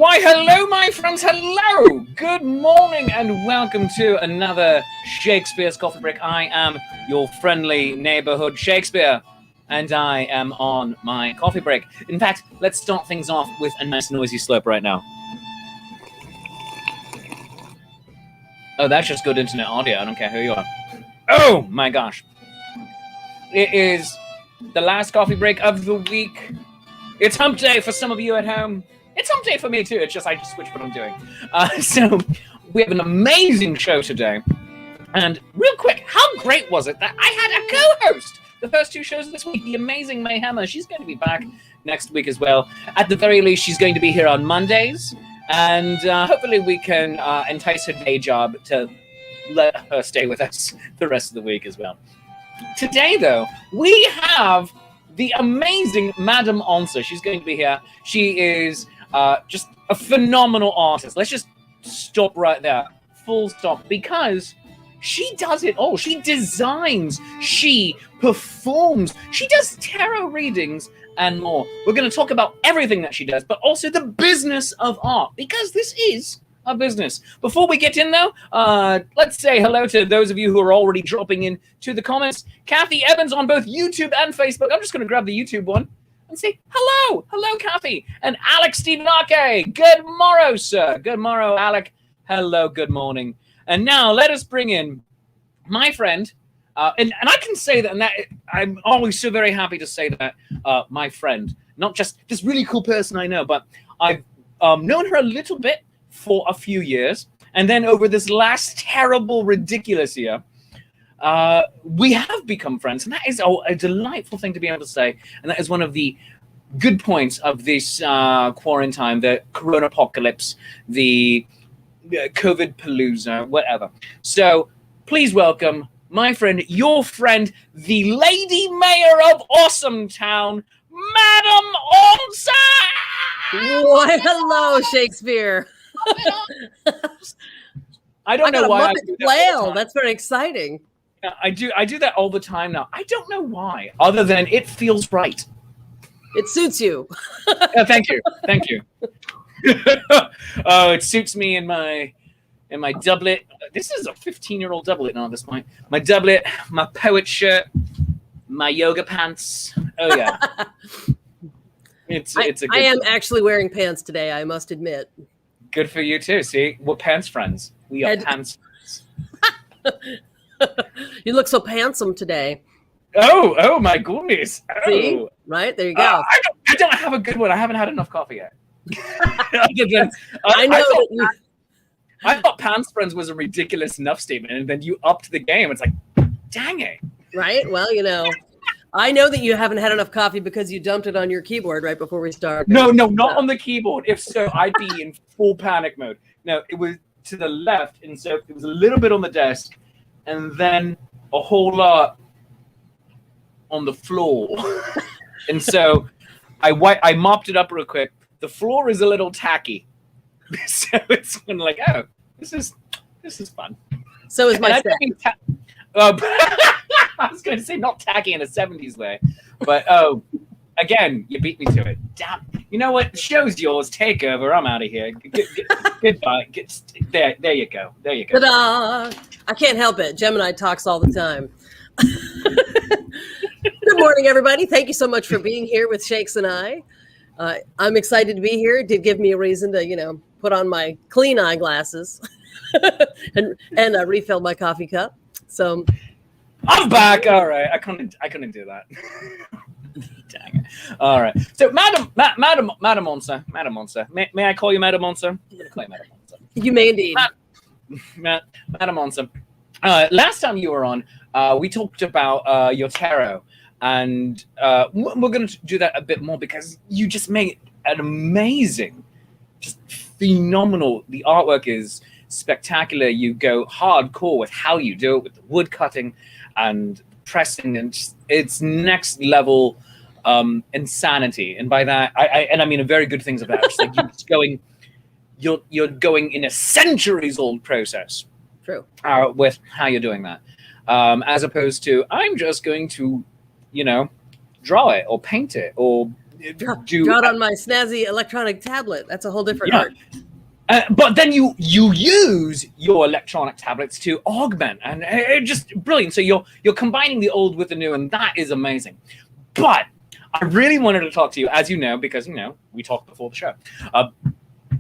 Why, hello, my friends, hello! Good morning and welcome to another Shakespeare's Coffee Break. I am your friendly neighbourhood Shakespeare, and I am on my coffee break. In fact, let's start things off with a nice noisy slurp right now. Oh, that's just good internet audio. I don't care who you are. Oh, my gosh. It is the last coffee break of the week. It's hump day for some of you at home. It's hump day for me too. It's just I just switched what I'm doing. So we have an amazing show today. And real quick, how great was it that I had a co-host the first two shows of this week? The amazing Mayhemmer. She's going to be back next week as well. At the very least, she's going to be here on Mondays. And hopefully we can entice her day job to let her stay with us the rest of the week as well. Today, though, we have the amazing Madame Onça. She's going to be here. She is just a phenomenal artist. Let's just stop right there. Full stop. Because she does it all. She designs. She performs. She does tarot readings and more. We're going to talk about everything that she does, but also the business of art. Because this is a business. Before we get in, though, let's say hello to those of you who are already dropping in to the comments. Kathy Evans on both YouTube and Facebook. I'm just going to grab the YouTube one and say hello. Hello, Kathy. And Alex Stevenake. Good morrow, sir. Good morrow, Alec. Hello, good morning. And now let us bring in my friend. And I can say that, and that I'm always so very happy to say that, my friend. Not just this really cool person I know, but I've known her a little bit for a few years, and then over this last terrible, ridiculous year, we have become friends, and that is a delightful thing to be able to say, and that is one of the good points of this quarantine, the corona apocalypse, the COVID palooza, whatever. So please welcome my friend, your friend, the Lady Mayor of AwesomeTown, Madame Onça! Why, hello, Shakespeare. I don't know why. That's very exciting. I do that all the time now. I don't know why, other than it feels right. It suits you. Thank you. Oh, it suits me in my doublet. This is a 15-year-old doublet now at this point. My doublet, my poet shirt, my yoga pants. Oh yeah. It's a good I am actually wearing pants today, I must admit. Good for you too. See, we're pants friends. We are pants friends. You look so handsome today. Oh my goodness. Oh. See? Right? There you go. I don't have a good one. I haven't had enough coffee yet. I thought pants friends was a ridiculous enough statement, and then you upped the game. It's like, dang it. Right? Well, I know that you haven't had enough coffee because you dumped it on your keyboard right before we started. No, not on the keyboard. If so, I'd be in full panic mode. No, it was to the left, and so it was a little bit on the desk, and then a whole lot on the floor. And so I mopped it up real quick. The floor is a little tacky, so it's kind of like, oh, this is fun. So is my set. I was going to say not tacky in a 70s way, but again, you beat me to it. Damn. You know what? The show's yours. Take over. I'm out of here. Goodbye. There you go. Ta-da! I can't help it. Gemini talks all the time. Good morning, everybody. Thank you so much for being here with Shakes and I. I'm excited to be here. It did give me a reason to, put on my clean eyeglasses and refill my coffee cup. So I'm back. All right. I couldn't do that. Dang it. All right. So Madame Onça. May I call you Madame Onça? I'm going to call you Madame Onça. You may indeed. Madame Onça. Last time you were on, we talked about your tarot, and we're going to do that a bit more because you just made an amazing, just phenomenal. The artwork is spectacular. You go hardcore with how you do it with the wood cutting and pressing, and just, it's next level insanity. And by that, I mean very good things about it. Just like you're going in a centuries old process. True. With how you're doing that, as opposed to I'm just going to, draw it or paint it or do. Draw it on my snazzy electronic tablet. That's a whole different art. But then you use your electronic tablets to augment, and it's just brilliant. So you're combining the old with the new, and that is amazing. But I really wanted to talk to you, as you know, because we talked before the show,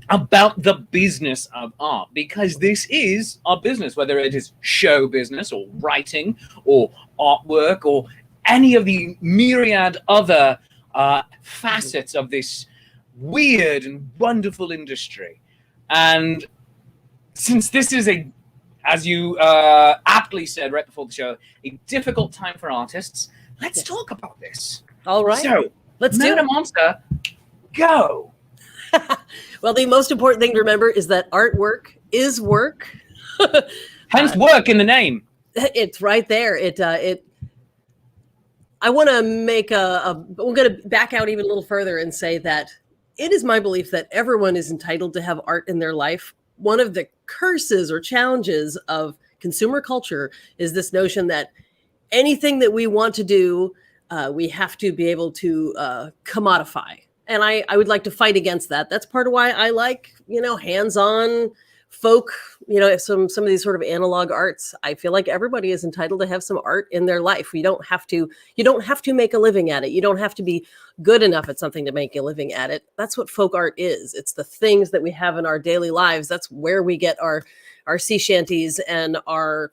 about the business of art, because this is our business, whether it is show business or writing or artwork or any of the myriad other facets of this weird and wonderful industry. And since this is as you aptly said right before the show, a difficult time for artists, let's talk about this. All right. So let's do it. Onça, go. Well, the most important thing to remember is that artwork is work. Hence work in the name. It's right there. I want to make we're going to back out even a little further and say that it is my belief that everyone is entitled to have art in their life. One of the curses or challenges of consumer culture is this notion that anything that we want to do, we have to be able to commodify. And I would like to fight against that. That's part of why I like, hands-on folk, some of these sort of analog arts. I feel like everybody is entitled to have some art in their life. You don't have to make a living at it. You don't have to be good enough at something to make a living at it. That's what folk art is. It's the things that we have in our daily lives. That's where we get our sea shanties and our,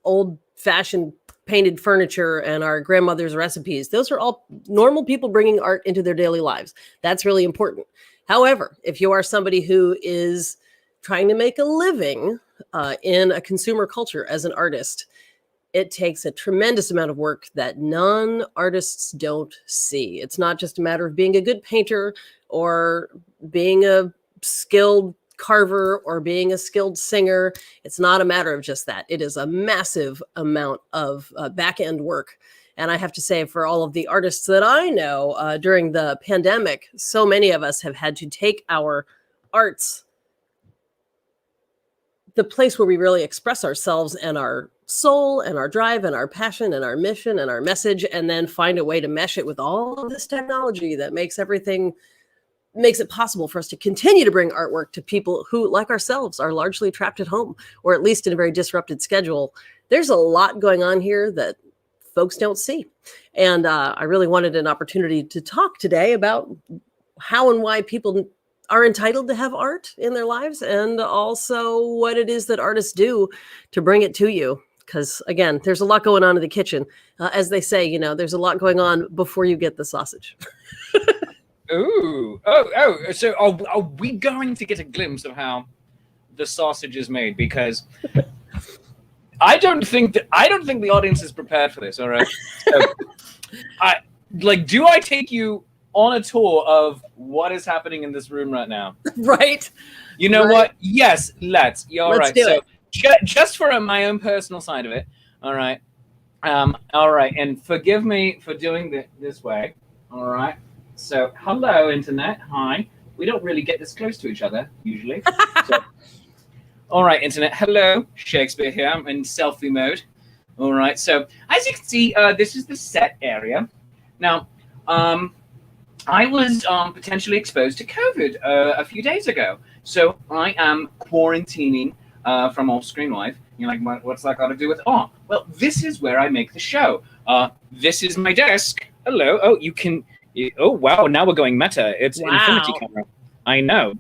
old-fashioned painted furniture and our grandmother's recipes. Those are all normal people bringing art into their daily lives. That's really important. However, if you are somebody who is trying to make a living in a consumer culture as an artist, it takes a tremendous amount of work that non-artists don't see. It's not just a matter of being a good painter or being a skilled carver or being a skilled singer. It's not a matter of just that. It is a massive amount of back-end work. And I have to say, for all of the artists that I know during the pandemic, so many of us have had to take our arts, the place where we really express ourselves and our soul and our drive and our passion and our mission and our message, and then find a way to mesh it with all of this technology that makes it possible for us to continue to bring artwork to people who, like ourselves, are largely trapped at home, or at least in a very disrupted schedule. There's a lot going on here that folks don't see. And I really wanted an opportunity to talk today about how and why people are entitled to have art in their lives, and also what it is that artists do to bring it to you. Because again, there's a lot going on in the kitchen. As they say, there's a lot going on before you get the sausage. Ooh. Oh. So are we going to get a glimpse of how the sausage is made? Because I don't think the audience is prepared for this. All right. So, do I take you on a tour of what is happening in this room right now? Right. You know what? Yes, let's. You're let's right. Do so it. Just for my own personal side of it. All right. All right. And forgive me for doing it this way. All right. So, hello, Internet. Hi. We don't really get this close to each other, usually. So, all right, Internet. Hello. Shakespeare here. I'm in selfie mode. All right. So, as you can see, this is the set area. Now, I was potentially exposed to COVID a few days ago. So, I am quarantining from off-screen life. You're like, what's that got to do with art? Well, this is where I make the show. This is my desk. Hello. Oh, you can... Oh, wow. Now we're going meta. It's infinity camera. I know.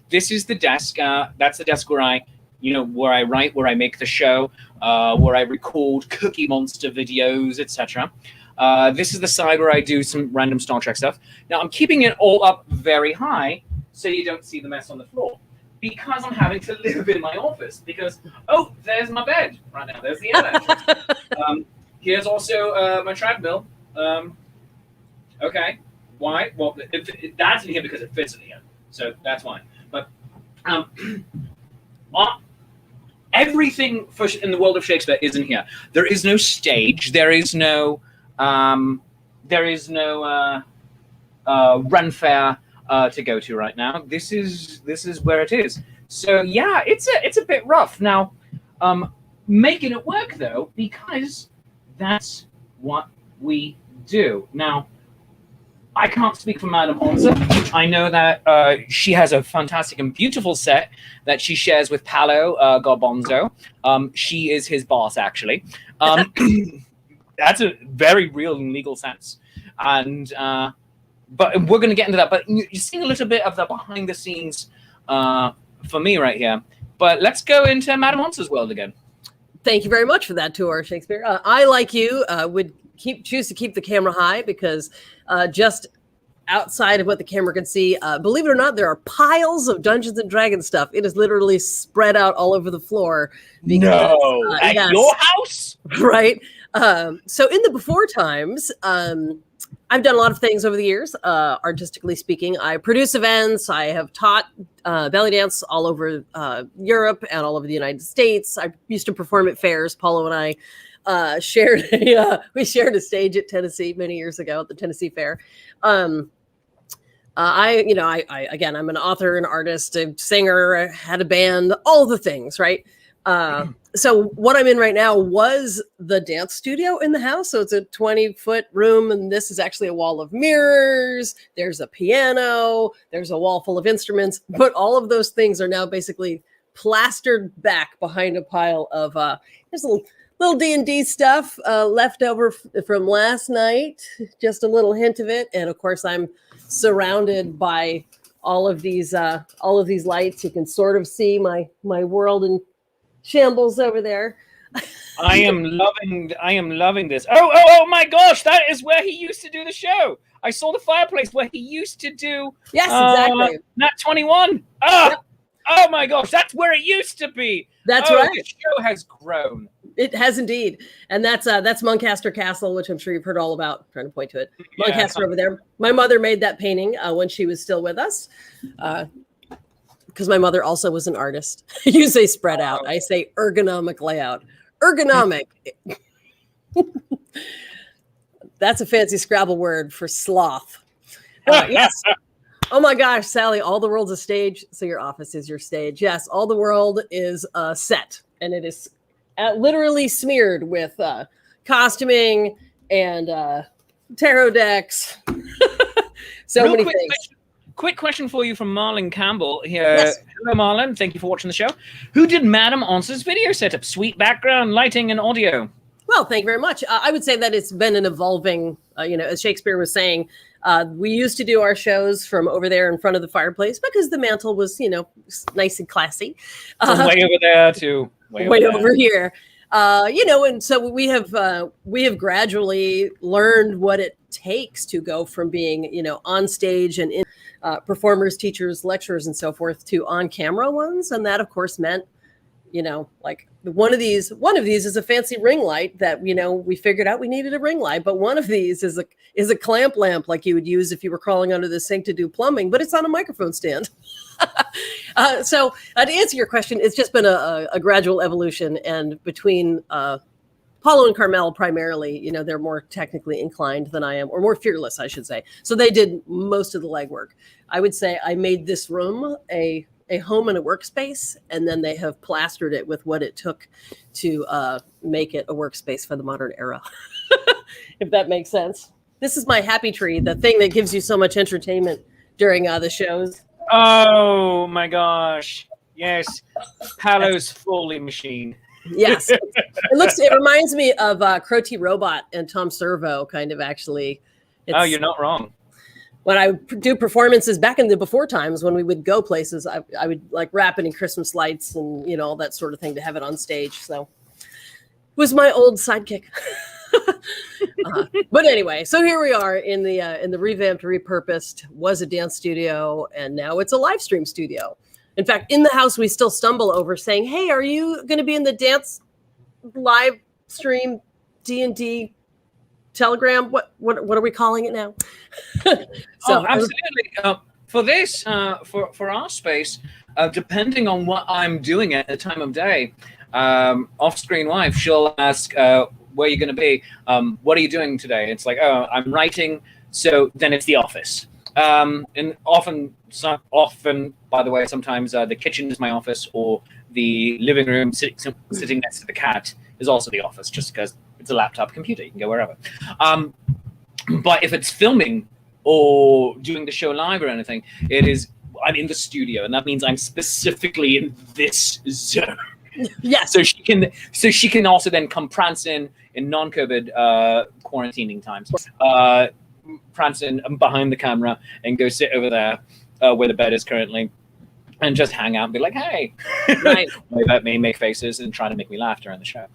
This is the desk. That's the desk where I write, where I make the show, where I record Cookie Monster videos, etc. This is the side where I do some random Star Trek stuff. Now, I'm keeping it all up very high so you don't see the mess on the floor, because I'm having to live in my office. Because, there's my bed right now. There's the internet. Here's also my treadmill. Okay. Why? Well, that's in here because it fits in here. So that's why. But everything in the world of Shakespeare is in here. There is no stage. There is no run fair to go to right now. This is where it is. So yeah, it's a bit rough now. Making it work though, because that's what we do now. I can't speak for Madam Onça. I know that she has a fantastic and beautiful set that she shares with Paolo Garbonzo. She is his boss, actually. That's a very real and legal sense. And but we're going to get into that. But you're seeing a little bit of the behind the scenes for me right here. But let's go into Madam Onça's world again. Thank you very much for that tour, Shakespeare. I, like you, would choose to keep the camera high because just outside of what the camera can see, believe it or not, there are piles of Dungeons and Dragons stuff. It is literally spread out all over the floor. Because, at your house? Right. So in the before times, I've done a lot of things over the years, artistically speaking. I produce events. I have taught belly dance all over Europe and all over the United States. I used to perform at fairs. Paulo and I shared a stage at Tennessee many years ago at the Tennessee Fair. I again, I'm an author, an artist, a singer, had a band, all the things, right? So what I'm in right now was the dance studio in the house. So it's a 20-foot room, and this is actually a wall of mirrors. There's a piano. There's a wall full of instruments. But all of those things are now basically plastered back behind a pile of there's a little D&D stuff left over from last night. Just a little hint of it, and of course I'm surrounded by all of these lights. You can sort of see my world in shambles over there. I am loving this. Oh my gosh, that is where he used to do the show. I saw the fireplace where he used to do exactly. Nat 21. Yep. Oh my gosh, that's where it used to be. That's right. The show has grown. It has indeed. And that's Muncaster Castle, which I'm sure you've heard all about. I'm trying to point to it. Muncaster over there. My mother made that painting when she was still with us. Because my mother also was an artist. You say spread out. I say ergonomic layout. Ergonomic. That's a fancy Scrabble word for sloth. Yes. Oh my gosh, Sally, all the world's a stage, so your office is your stage. Yes, all the world is a set, and it is literally smeared with costuming and tarot decks. So many things. Quick question for you from Marlon Campbell here. Yes. Hello, Marlon. Thank you for watching the show. Who did Madam Onça's video setup? Sweet background, lighting, and audio. Well, thank you very much. I would say that it's been an evolving, as Shakespeare was saying, we used to do our shows from over there in front of the fireplace because the mantle was, nice and classy. From way over there to way over here. And so we have gradually learned what it takes to go from being, on stage and in performers, teachers, lecturers, and so forth to on camera ones. And that, of course, meant, like one of these is a fancy ring light that, we figured out we needed a ring light. But one of these is a clamp lamp like you would use if you were crawling under the sink to do plumbing, but it's on a microphone stand. So to answer your question, it's just been a gradual evolution. And between Paulo and Carmel primarily, they're more technically inclined than I am, or more fearless, I should say. So they did most of the legwork. I would say I made this room a home and a workspace, and then they have plastered it with what it took to make it a workspace for the modern era, if that makes sense. This is my happy tree, the thing that gives you so much entertainment during the shows. Oh my gosh. Yes. Paolo's Foley machine. Yes. It reminds me of Crotty Robot and Tom Servo, kind of, actually. You're not wrong. When I do performances back in the before times, when we would go places, I would like wrap it in Christmas lights and, all that sort of thing to have it on stage. So it was my old sidekick. But anyway, so here we are in the revamped, repurposed, was a dance studio, and now it's a live stream studio. In fact, in the house, we still stumble over saying, "Hey, are you going to be in the dance live stream D&D Telegram? What are we calling it now?" So absolutely. For this, for our space, depending on what I'm doing at the time of day, off-screen wife, she'll ask, "Where are you going to be? What are you doing today?" It's like, "Oh, I'm writing." So then it's the office. And often, by the way, sometimes the kitchen is my office, or the living room sitting next to the cat is also the office, just because it's a laptop computer. You can go wherever. But if it's filming, or doing the show live or anything. It is, I'm in the studio, and that means I'm specifically in this zone. Yes. So she can also then come prance in non-COVID quarantining times, prance in behind the camera and go sit over there where the bed is currently, and just hang out and be like, hey, Right. wave at me, make faces, and try to make me laugh during the show.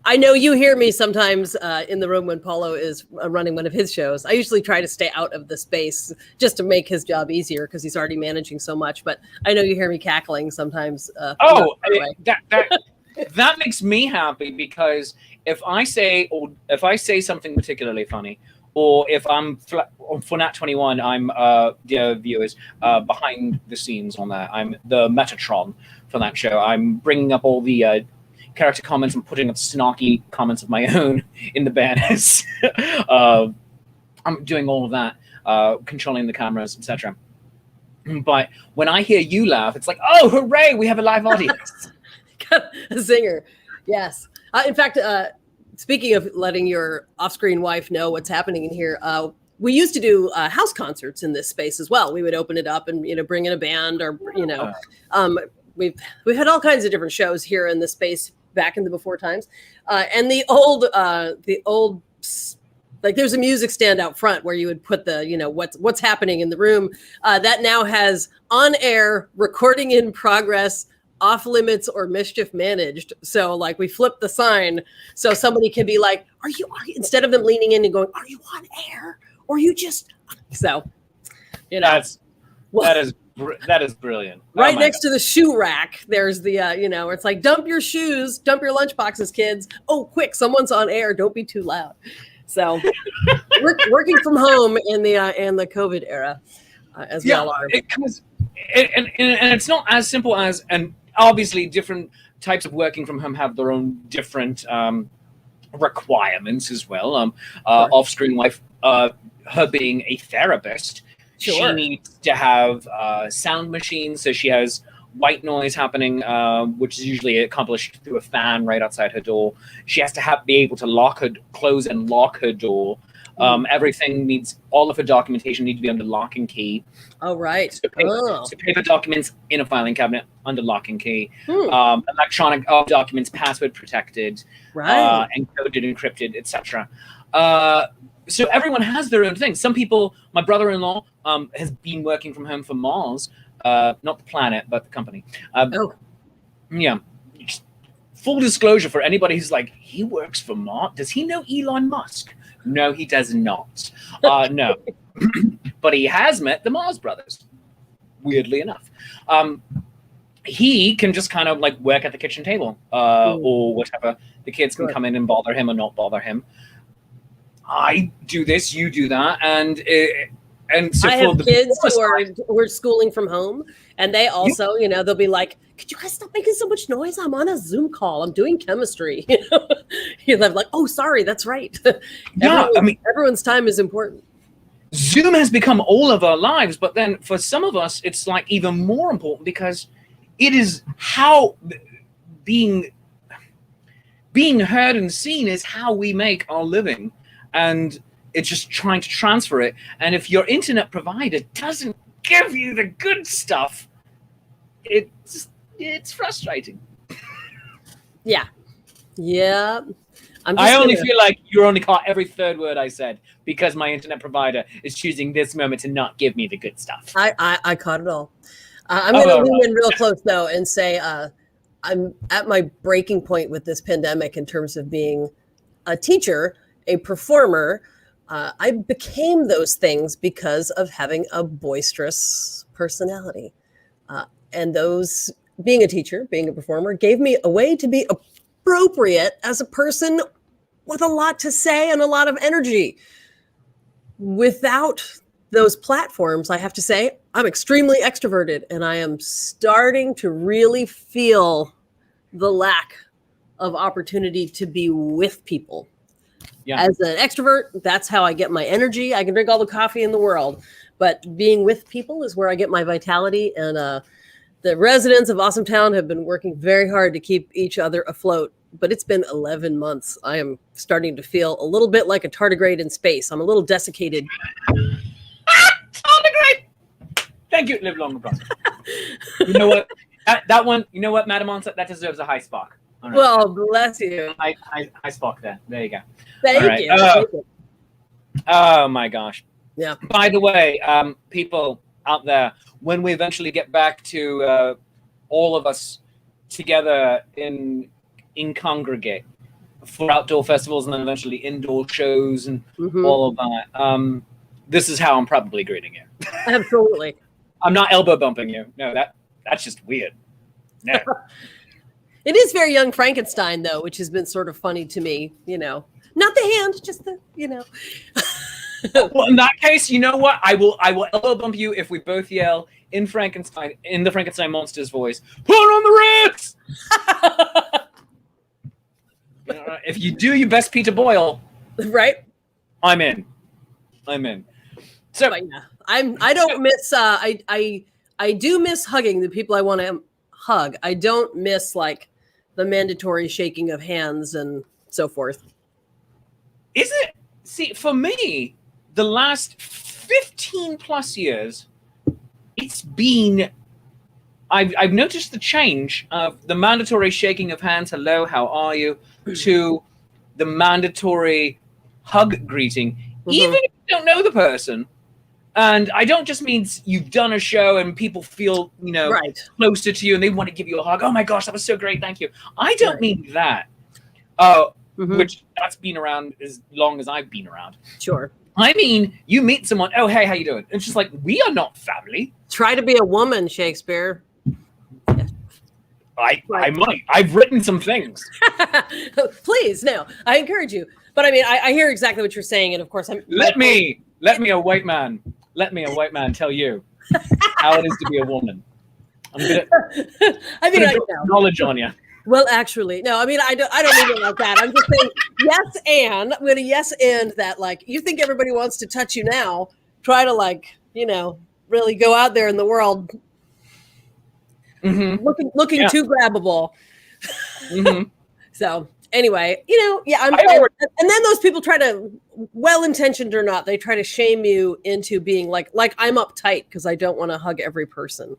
I know you hear me sometimes in the room when Paulo is running one of his shows. I usually try to stay out of the space just to make his job easier because he's already managing so much. But I know you hear me cackling sometimes. That makes me happy, because if I say something particularly funny, or if I'm for Nat 21, I'm dear viewers, behind the scenes on that. I'm the Metatron for that show. I'm bringing up all the character comments and putting up snarky comments of my own in the banners. I'm doing all of that, controlling the cameras, etc. But when I hear you laugh, it's like, oh, hooray, we have a live audience. A zinger. Yes. In fact, speaking of letting your off-screen wife know what's happening in here, we used to do house concerts in this space as well. We would open it up and bring in a band, or we've had all kinds of different shows here in the space back in the before times, and the old like there's a music stand out front where you would put the what's happening in the room. That now has on air, recording in progress, off limits, or mischief managed. So like we flip the sign so somebody can be like, are you instead of them leaning in and going, are you on air, or you just that is brilliant. Right next to the shoe rack, there's the it's like, dump your shoes, dump your lunch boxes, kids. Oh, quick, someone's on air. Don't be too loud. So working from home in the COVID era as well. And it's not as simple as, and obviously different types of working from home have their own different requirements as well. Sure. Off-screen wife, her being a therapist, sure, she needs to have sound machines, so she has white noise happening, which is usually accomplished through a fan right outside her door. She has to be able to close and lock her door. Everything needs, all of her documentation need to be under lock and key. Oh, right. So paper documents in a filing cabinet under lock and key. Electronic documents, password protected, right, encoded, encrypted, etc. So everyone has their own thing. Some people, my brother-in-law has been working from home for Mars, not the planet, but the company. Yeah. Full disclosure for anybody who's like, he works for Mars. Does he know Elon Musk? No, he does not. No. But he has met the Mars brothers, weirdly enough. He can just kind of like work at the kitchen table or whatever. The kids can come in and bother him or not bother him. I do this, you do that, and so I have kids who are schooling from home, and they also, they'll be like, "Could you guys stop making so much noise? I'm on a Zoom call. I'm doing chemistry." They're like, "Oh, sorry, that's right." Yeah, everyone's time is important. Zoom has become all of our lives, but then for some of us, it's like even more important because it is how being heard and seen is how we make our living. And it's just trying to transfer it. And if your internet provider doesn't give you the good stuff, it's frustrating. Yeah. I only feel like you only caught every third word I said because my internet provider is choosing this moment to not give me the good stuff. I caught it all. I'm going to lean in real close, though, and say I'm at my breaking point with this pandemic in terms of being a teacher, a performer. I became those things because of having a boisterous personality. And those, being a teacher, being a performer, gave me a way to be appropriate as a person with a lot to say and a lot of energy. Without those platforms, I have to say, I'm extremely extroverted, and I am starting to really feel the lack of opportunity to be with people. Yeah. As an extrovert, that's how I get my energy. I can drink all the coffee in the world, but being with people is where I get my vitality. And the residents of AwesomeTown have been working very hard to keep each other afloat but it's been 11 months. I am starting to feel a little bit like a tardigrade in space. I'm a little desiccated. Tardigrade! Thank you. Live long and prosper. You know what? That one, you know what, Madam Onça? That deserves a high Spock. All right. Well, bless you. I Spock there. There you go. Thank you. Oh my gosh. Yeah. By the way, people out there, when we eventually get back to all of us together in congregate for outdoor festivals and then eventually indoor shows and all of that, this is how I'm probably greeting you. Absolutely. I'm not elbow bumping you. No, that's just weird. No. It is very Young Frankenstein, though, which has been sort of funny to me. You know, not the hand, just the, you know. Well, in that case, you know what? I will elbow bump you if we both yell in the Frankenstein monster's voice. Put on the Ritz! If you do your best Peter Boyle, right? I'm in. So but yeah, I don't miss. I do miss hugging the people I want to hug. I don't miss like the mandatory shaking of hands and so forth. Is it? See, for me, the last 15 plus years, it's been. I've noticed the change of the mandatory shaking of hands. Hello, how are you? To the mandatory hug greeting, even if you don't know the person. And I don't just mean you've done a show and people feel, closer to you and they want to give you a hug. Oh my gosh, that was so great. Thank you. I don't mean that. Which that's been around as long as I've been around. Sure. I mean, you meet someone. Oh, hey, how you doing? It's just like, we are not family. Try to be a woman, Shakespeare. I might. I've written some things. Please, no. I encourage you. But I mean, I hear exactly what you're saying, and of course, let me a white man tell you how it is to be a woman. I'm gonna put knowledge on you. Well, actually, no. I mean, I don't mean it like that. I'm just saying yes, and I'm gonna yes and that. Like, you think everybody wants to touch you now? Try to really go out there in the world. Looking too grabbable. So anyway, and then those people try to, well-intentioned or not, they try to shame you into being like I'm uptight because I don't want to hug every person.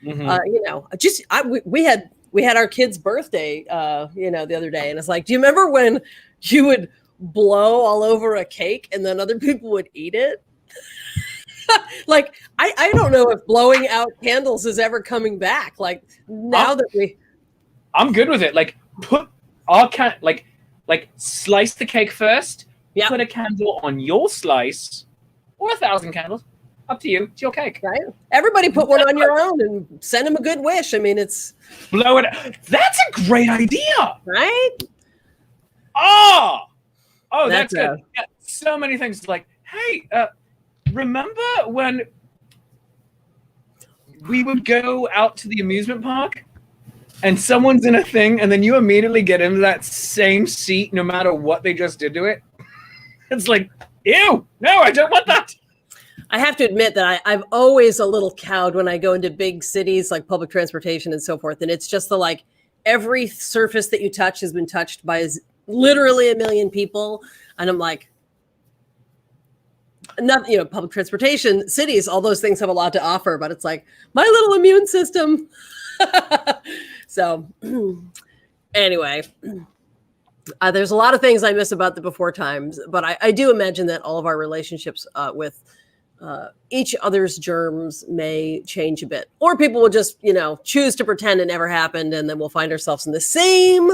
We had our kid's birthday, the other day, and it's like, do you remember when you would blow all over a cake and then other people would eat it? Like, I don't know if blowing out candles is ever coming back. Like, now I'm good with it. Like, put slice the cake first. Yep. Put a candle on your slice, or 1,000 candles. Up to you. It's your cake. Right. Everybody put one on your own and send them a good wish. I mean, it's blow it. That's a great idea. Right. Oh, that's good. Yeah, so many things. Like, hey, remember when we would go out to the amusement park and someone's in a thing and then you immediately get into that same seat no matter what they just did to it? It's like, ew, no, I don't want that. I have to admit that I'm always a little cowed when I go into big cities like public transportation and so forth. And it's just every surface that you touch has been touched by literally a million people. And I'm like, public transportation, cities, all those things have a lot to offer, but it's like my little immune system. So anyway, there's a lot of things I miss about the before times, but I do imagine that all of our relationships with each other's germs may change a bit, or people will just, choose to pretend it never happened. And then we'll find ourselves in the same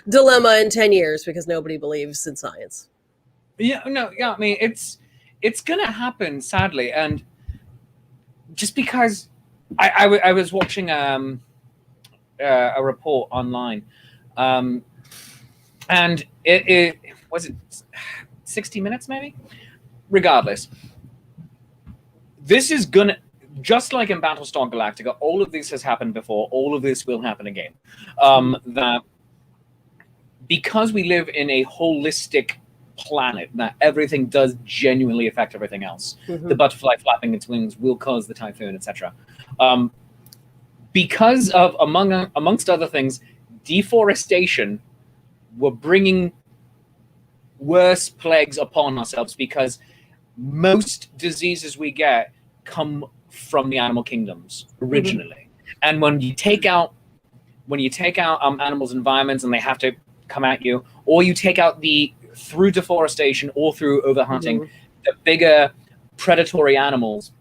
dilemma in 10 years because nobody believes in science. I mean, it's going to happen, sadly. And just because I was watching a report online, and it was 60 minutes, maybe? Regardless, this is going to, just like in Battlestar Galactica, all of this has happened before, all of this will happen again. That because we live in a holistic planet, that everything does genuinely affect everything else. The butterfly flapping its wings will cause the typhoon, etc. Because of, amongst other things, deforestation we're bringing worse plagues upon ourselves, because most diseases we get come from the animal kingdoms originally. And when you take out animals' environments and they have to come at you, or you take out through deforestation or through overhunting, the bigger predatory animals,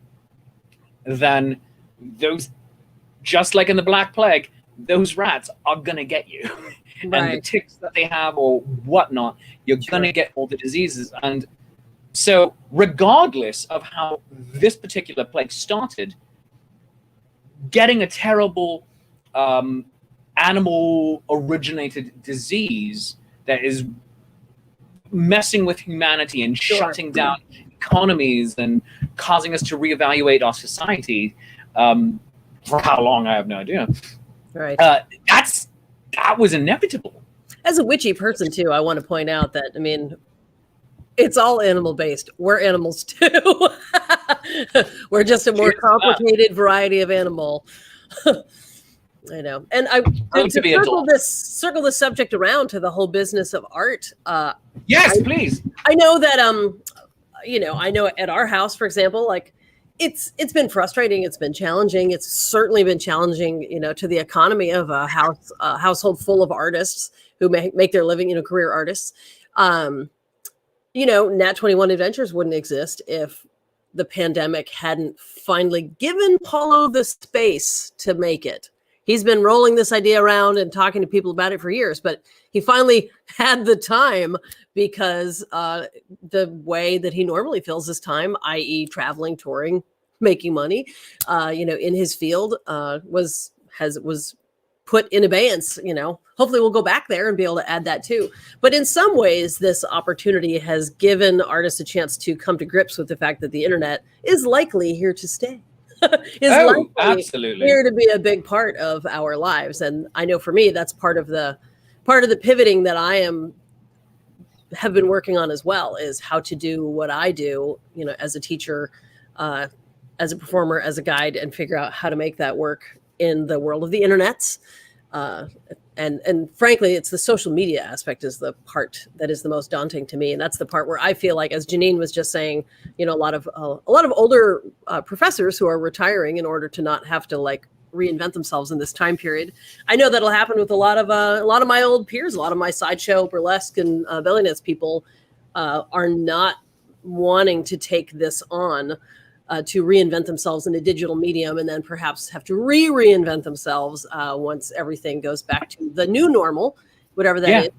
then those, just like in the Black Plague, those rats are gonna get you. And the ticks that they have or whatnot, you're gonna get all the diseases. And so regardless of how this particular plague started, getting a terrible animal originated disease that is messing with humanity and shutting down economies and causing us to reevaluate our society for how long, I have no idea. Right. That was inevitable. As a witchy person too, I want to point out that, I mean, it's all animal based. We're animals too. We're just a more complicated variety of animal. I know. And to circle this subject around to the whole business of art. Yes, please. I know that I know at our house, for example, like it's been frustrating, it's been challenging. It's certainly been challenging, to the economy of a household full of artists who make their living, career artists. Nat 21 Adventures wouldn't exist if the pandemic hadn't finally given Paulo the space to make it. He's been rolling this idea around and talking to people about it for years, but he finally had the time because the way that he normally fills his time, i.e. traveling, touring, making money, in his field, was put in abeyance. Hopefully we'll go back there and be able to add that too. But in some ways, this opportunity has given artists a chance to come to grips with the fact that the internet is likely here to stay. Absolutely here to be a big part of our lives. And I know for me, that's part of the pivoting that I have been working on as well, is how to do what I do, as a teacher, as a performer, as a guide, and figure out how to make that work in the world of the internet. And frankly, it's the social media aspect is the part that is the most daunting to me. And that's the part where I feel like, as Janine was just saying, a lot of older professors who are retiring in order to not have to reinvent themselves in this time period. I know that'll happen with a lot of my old peers, a lot of my sideshow, burlesque, and belly dance people are not wanting to take this on. To reinvent themselves in a digital medium, and then perhaps have to reinvent themselves once everything goes back to the new normal, whatever that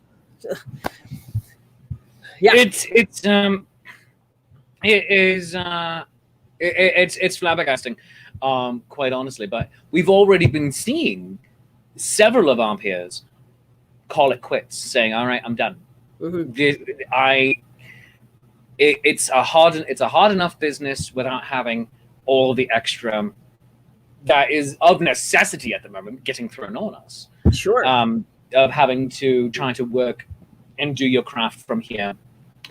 is. It's flabbergasting, quite honestly. But we've already been seeing several of our peers call it quits, saying, "All right, I'm done." It's a hard enough business without having all the extra that is of necessity at the moment getting thrown on us. Sure. Of having to try to work and do your craft from here,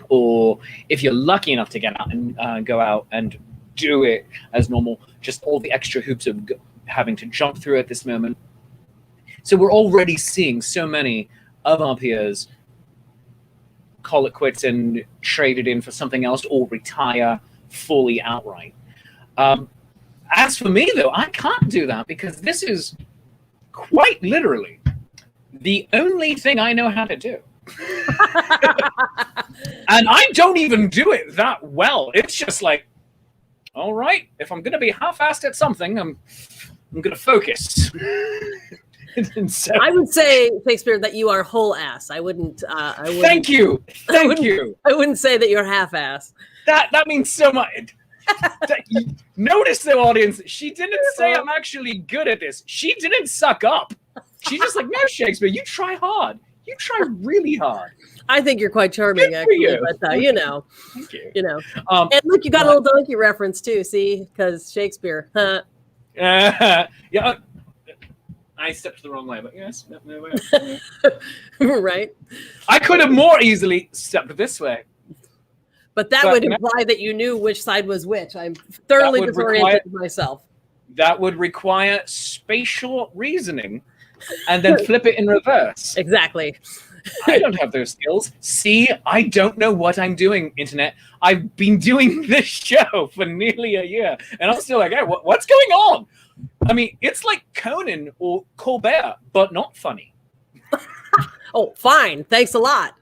or if you're lucky enough to get out and go out and do it as normal, just all the extra hoops of having to jump through at this moment. So we're already seeing so many of our peers call it quits and trade it in for something else, or retire fully outright. As for me, though, I can't do that, because this is quite literally the only thing I know how to do. And I don't even do it that well. It's just like, all right, if I'm going to be half-assed at something, I'm going to focus. So, I would say, Shakespeare, that you are whole ass. I wouldn't. Thank you. You. I wouldn't say that you're half ass. That means so much. Notice, the audience. She didn't say I'm actually good at this. She didn't suck up. She's just like, no, Shakespeare, you try hard. You try really hard. I think you're quite charming, actually. You. But Thank you. And look, you got a little donkey reference too. See, because Shakespeare. Yeah. I stepped the wrong way, but yes, no way. Right. I could have more easily stepped this way. But that would imply that you knew which side was which. I'm thoroughly disoriented myself. That would require spatial reasoning, and then flip it in reverse. Exactly. I don't have those skills. See, I don't know what I'm doing, internet. I've been doing this show for nearly a year, and I'm still like, hey, what's going on? I mean, it's like Conan or Colbert, but not funny. Oh, fine. Thanks a lot.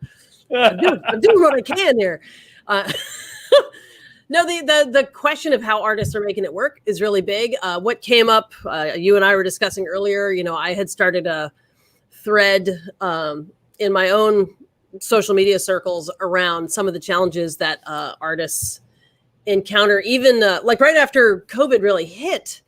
I'm doing what I can here. No, the question of how artists are making it work is really big. What came up, you and I were discussing earlier, I had started a thread in my own social media circles around some of the challenges that artists encounter, even like right after COVID really hit,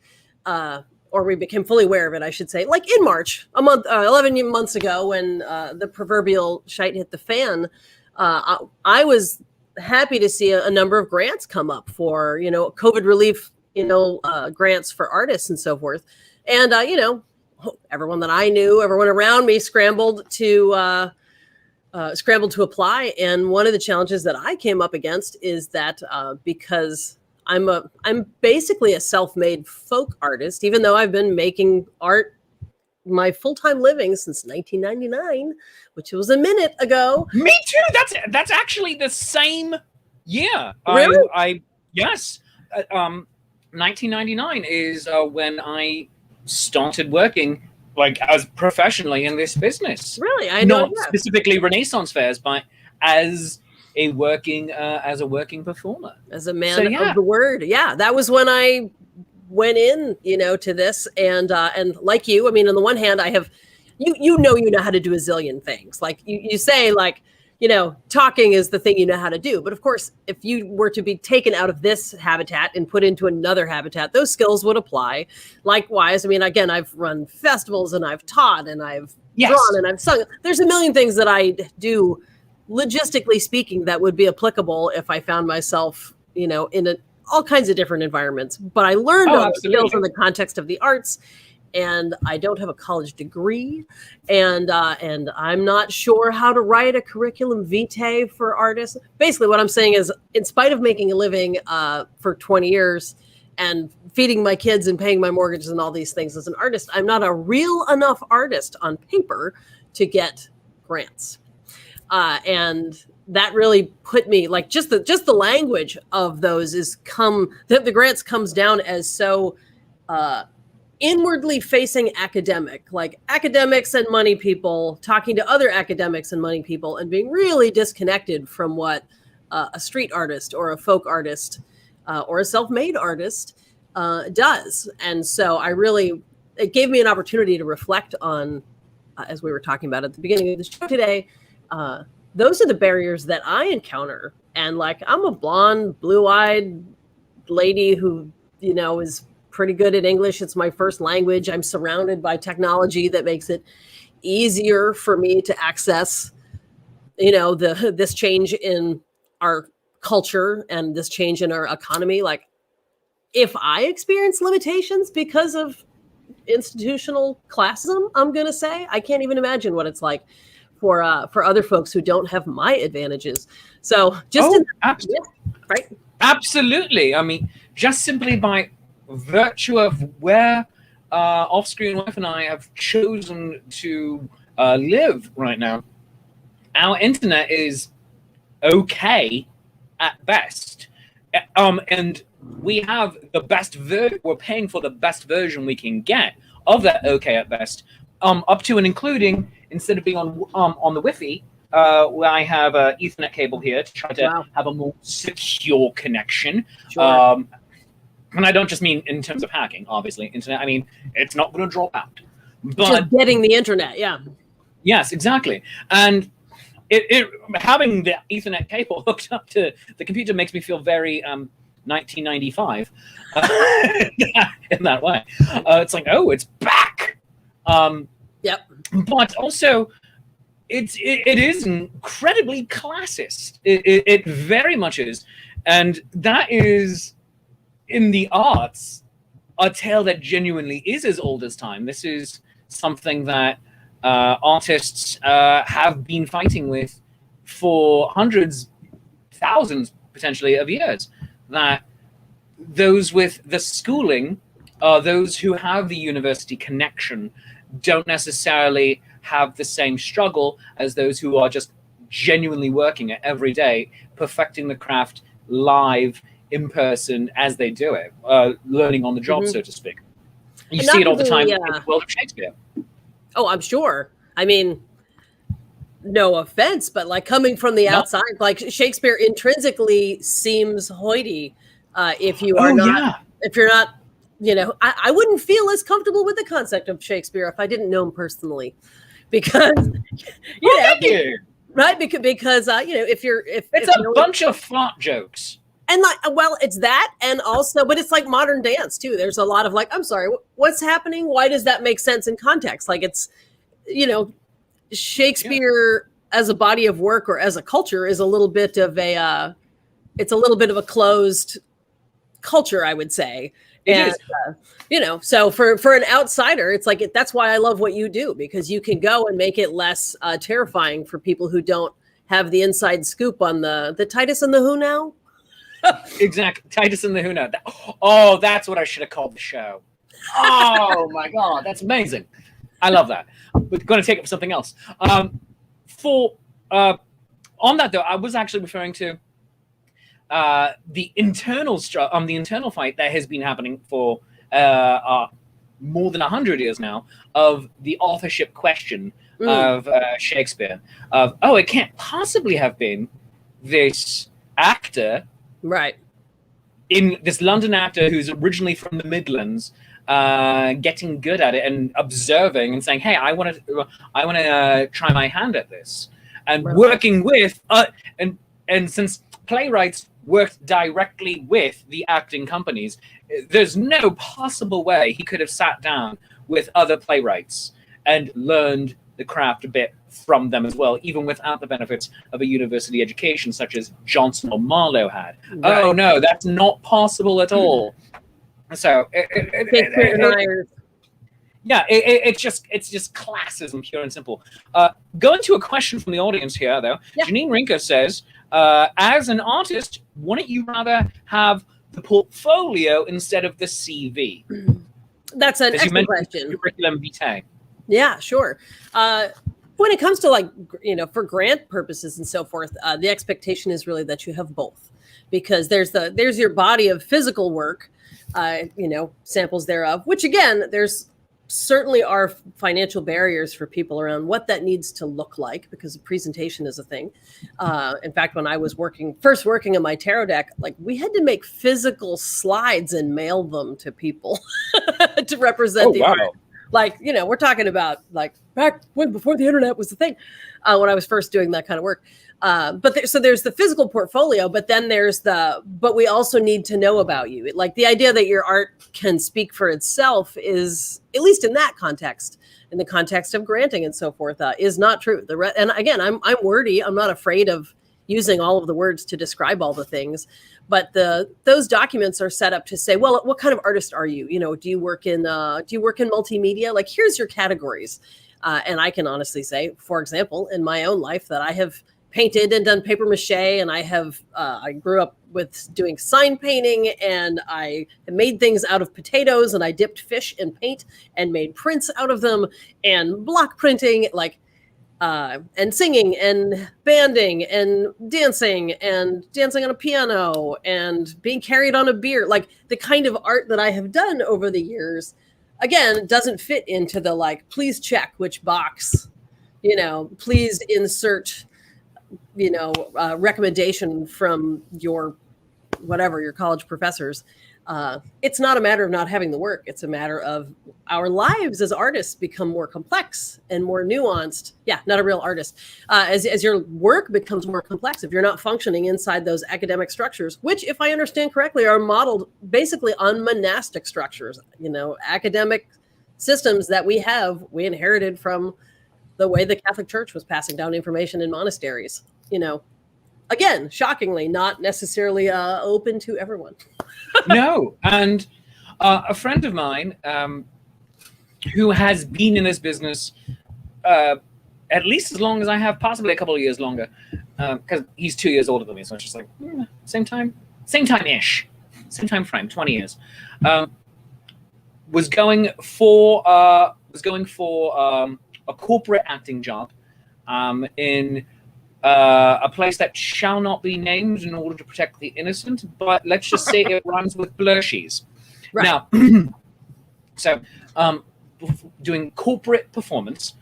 or we became fully aware of it, I should say, like in March, 11 months ago, when the proverbial shite hit the fan. I was happy to see a number of grants come up for, COVID relief, grants for artists and so forth. And, everyone that I knew, everyone around me scrambled to apply. And one of the challenges that I came up against is that because I'm basically a self-made folk artist, even though I've been making art my full-time living since 1999, which was a minute ago. Me too. That's actually the same year. Really? Yes. 1999 is when I started working like as professionally in this business. Really? I not know. Specifically Renaissance fairs, but as a working performer, as a man of the word. Yeah, that was when I went in, to this, and like you, I mean, on the one hand, I have, you know how to do a zillion things. Like you say, like, talking is the thing you know how to do. But of course, if you were to be taken out of this habitat and put into another habitat, those skills would apply. Likewise, I mean, again, I've run festivals and I've taught and I've drawn and I've sung. There's a million things that I do, logistically speaking, that would be applicable if I found myself, in all kinds of different environments. But I learned all the skills in the context of the arts. And I don't have a college degree, and I'm not sure how to write a curriculum vitae for artists. Basically, what I'm saying is, in spite of making a living for 20 years and feeding my kids and paying my mortgages and all these things as an artist, I'm not a real enough artist on paper to get grants. And that really put me, like, just the language of those the grants comes down as so inwardly facing academic, like academics and money people talking to other academics and money people, and being really disconnected from what a street artist or a folk artist or a self-made artist does. And so it gave me an opportunity to reflect on, as we were talking about at the beginning of the show today, those are the barriers that I encounter. And like, I'm a blonde, blue-eyed lady who, is pretty good at English. It's my first language. I'm surrounded by technology that makes it easier for me to access, this change in our culture and this change in our economy. Like, if I experience limitations because of institutional classism, I'm going to say, I can't even imagine what it's like for other folks who don't have my advantages. So right? Absolutely. I mean, just simply by virtue of where Off-Screen Wife and I have chosen to live right now, our internet is okay at best, and we have the best we're paying for the best version we can get of that okay at best, up to and including, instead of being on the Wi-Fi, where I have an Ethernet cable here to try to have a more secure connection. Sure. And I don't just mean in terms of hacking, obviously. Internet, I mean, it's not going to drop out. But just getting the internet, yeah. Yes, exactly. And it having the Ethernet cable hooked up to the computer makes me feel very 1995 in that way. It's like, oh, it's back. Yep. But also, it is incredibly classist. It very much is. And that is, in the arts, a tale that genuinely is as old as time. This is something that artists have been fighting with for hundreds, thousands, potentially, of years. That those with the schooling, those who have the university connection, don't necessarily have the same struggle as those who are just genuinely working it every day, perfecting the craft live in person as they do it, learning on the job, so to speak. You see it all the time in the world of Shakespeare. Oh, I'm sure. I mean, no offense, but like coming from the outside, like Shakespeare intrinsically seems hoity. If you are if you're not, you know, I wouldn't feel as comfortable with the concept of Shakespeare if I didn't know him personally, because right? Because you know, if it's a bunch of fart jokes. And like, well, it's that, and also, but it's like modern dance too. There's a lot of like, I'm sorry, what's happening? Why does that make sense in context? Like, it's, you know, Shakespeare as a body of work or as a culture is a little bit of a, it's a little bit of a closed culture, I would say. It is. You know, so for an outsider, it's like, that's why I love what you do, because you can go and make it less terrifying for people who don't have the inside scoop on the Titus and the Who now. Exactly. Titus and the Who now. Oh, that's what I should have called the show. Oh my God, that's amazing. I love that. We're going to take up something else. On that though, I was actually referring to the internal fight that has been happening for more than 100 years now, of the authorship question of Shakespeare. Of, oh, it can't possibly have been this actor, right? In this London actor who's originally from the Midlands, getting good at it and observing and saying, "Hey, I want to try my hand at this," and working with and since playwrights worked directly with the acting companies, there's no possible way he could have sat down with other playwrights and learned the craft a bit from them as well, even without the benefits of a university education such as Johnson or Marlowe had. Right. Oh no, that's not possible at all. So it's just classism, pure and simple. Going to a question from the audience here, though. Yeah. Janine Rinka says, as an artist, wouldn't you rather have the portfolio instead of the CV? That's an excellent question. Curriculum vitae. Yeah, sure. When it comes to, like, you know, for grant purposes and so forth, the expectation is really that you have both, because there's your body of physical work, you know, samples thereof, which again, there's certainly are financial barriers for people around what that needs to look like, because the presentation is a thing. In fact, when I was first working on my tarot deck, like, we had to make physical slides and mail them to people to represent the art. Like, you know, we're talking about like back before the internet was the thing, when I was first doing that kind of work. So there's the physical portfolio, but then but we also need to know about you. Like, the idea that your art can speak for itself is, at least in that context, in the context of granting and so forth, is not true. And again, I'm wordy. I'm not afraid of using all of the words to describe all the things, but those documents are set up to say, well, what kind of artist are you? You know, do you work in multimedia? Like, here's your categories. And I can honestly say, for example, in my own life, that I have painted and done paper mache, and I grew up with doing sign painting, and I made things out of potatoes, and I dipped fish in paint and made prints out of them, and block printing, like, and singing and banding and dancing on a piano and being carried on a bier. Like, the kind of art that I have done over the years, again, doesn't fit into the, like, please check which box, you know, please insert, you know, recommendation from your college professors. It's not a matter of not having the work. It's a matter of our lives as artists become more complex and more nuanced. Yeah, not a real artist. As your work becomes more complex, if you're not functioning inside those academic structures, which, if I understand correctly, are modeled basically on monastic structures, you know, academic systems that we inherited from the way the Catholic Church was passing down information in monasteries, you know. Again, shockingly, not necessarily open to everyone. No, and a friend of mine who has been in this business at least as long as I have, possibly a couple of years longer, because he's 2 years older than me, so it's just like same time-ish, same time frame, 20 years. Was going for a corporate acting job in a place that shall not be named in order to protect the innocent, but let's just say it rhymes with Blushies. Right. Now, so doing corporate performance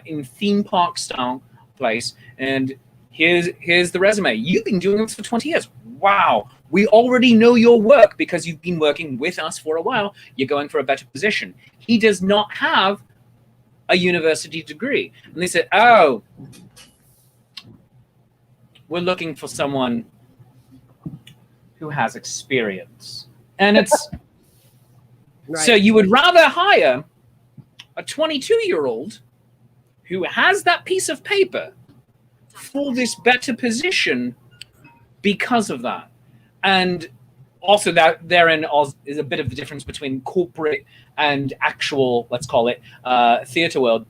in theme park style place, and here's the resume. You've been doing this for 20 years. Wow. We already know your work because you've been working with us for a while. You're going for a better position. He does not have a university degree. And they said, oh, we're looking for someone who has experience. And it's Right. so you would rather hire a 22-year-old who has that piece of paper for this better position because of that. And also that therein is a bit of the difference between corporate and actual, let's call it, theater world.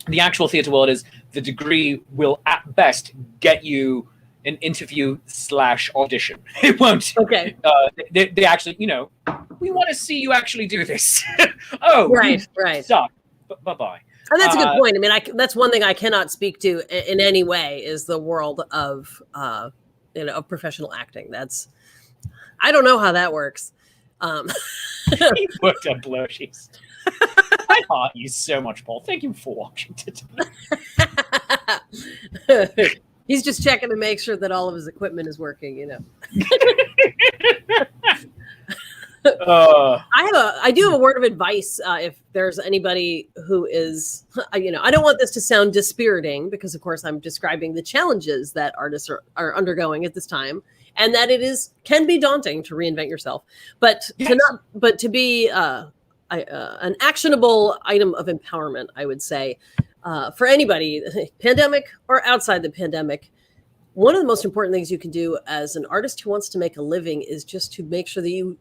The actual theater world is the degree will at best get you an interview / audition. It won't. Okay. They actually, we want to see you actually do this. Oh, Right. Stop. Bye-bye. And that's a good point. I mean, that's one thing I cannot speak to in any way is the world of, of professional acting. I don't know how that works. He worked at Blushies. I heart you so much, Paul. Thank you for watching today. He's just checking to make sure that all of his equipment is working, I do have a word of advice if there's anybody who is, I don't want this to sound dispiriting because, of course, I'm describing the challenges that artists are undergoing at this time, and that can be daunting to reinvent yourself, but yes. to be an actionable item of empowerment, I would say, for anybody, pandemic or outside the pandemic. One of the most important things you can do as an artist who wants to make a living is just to make sure that you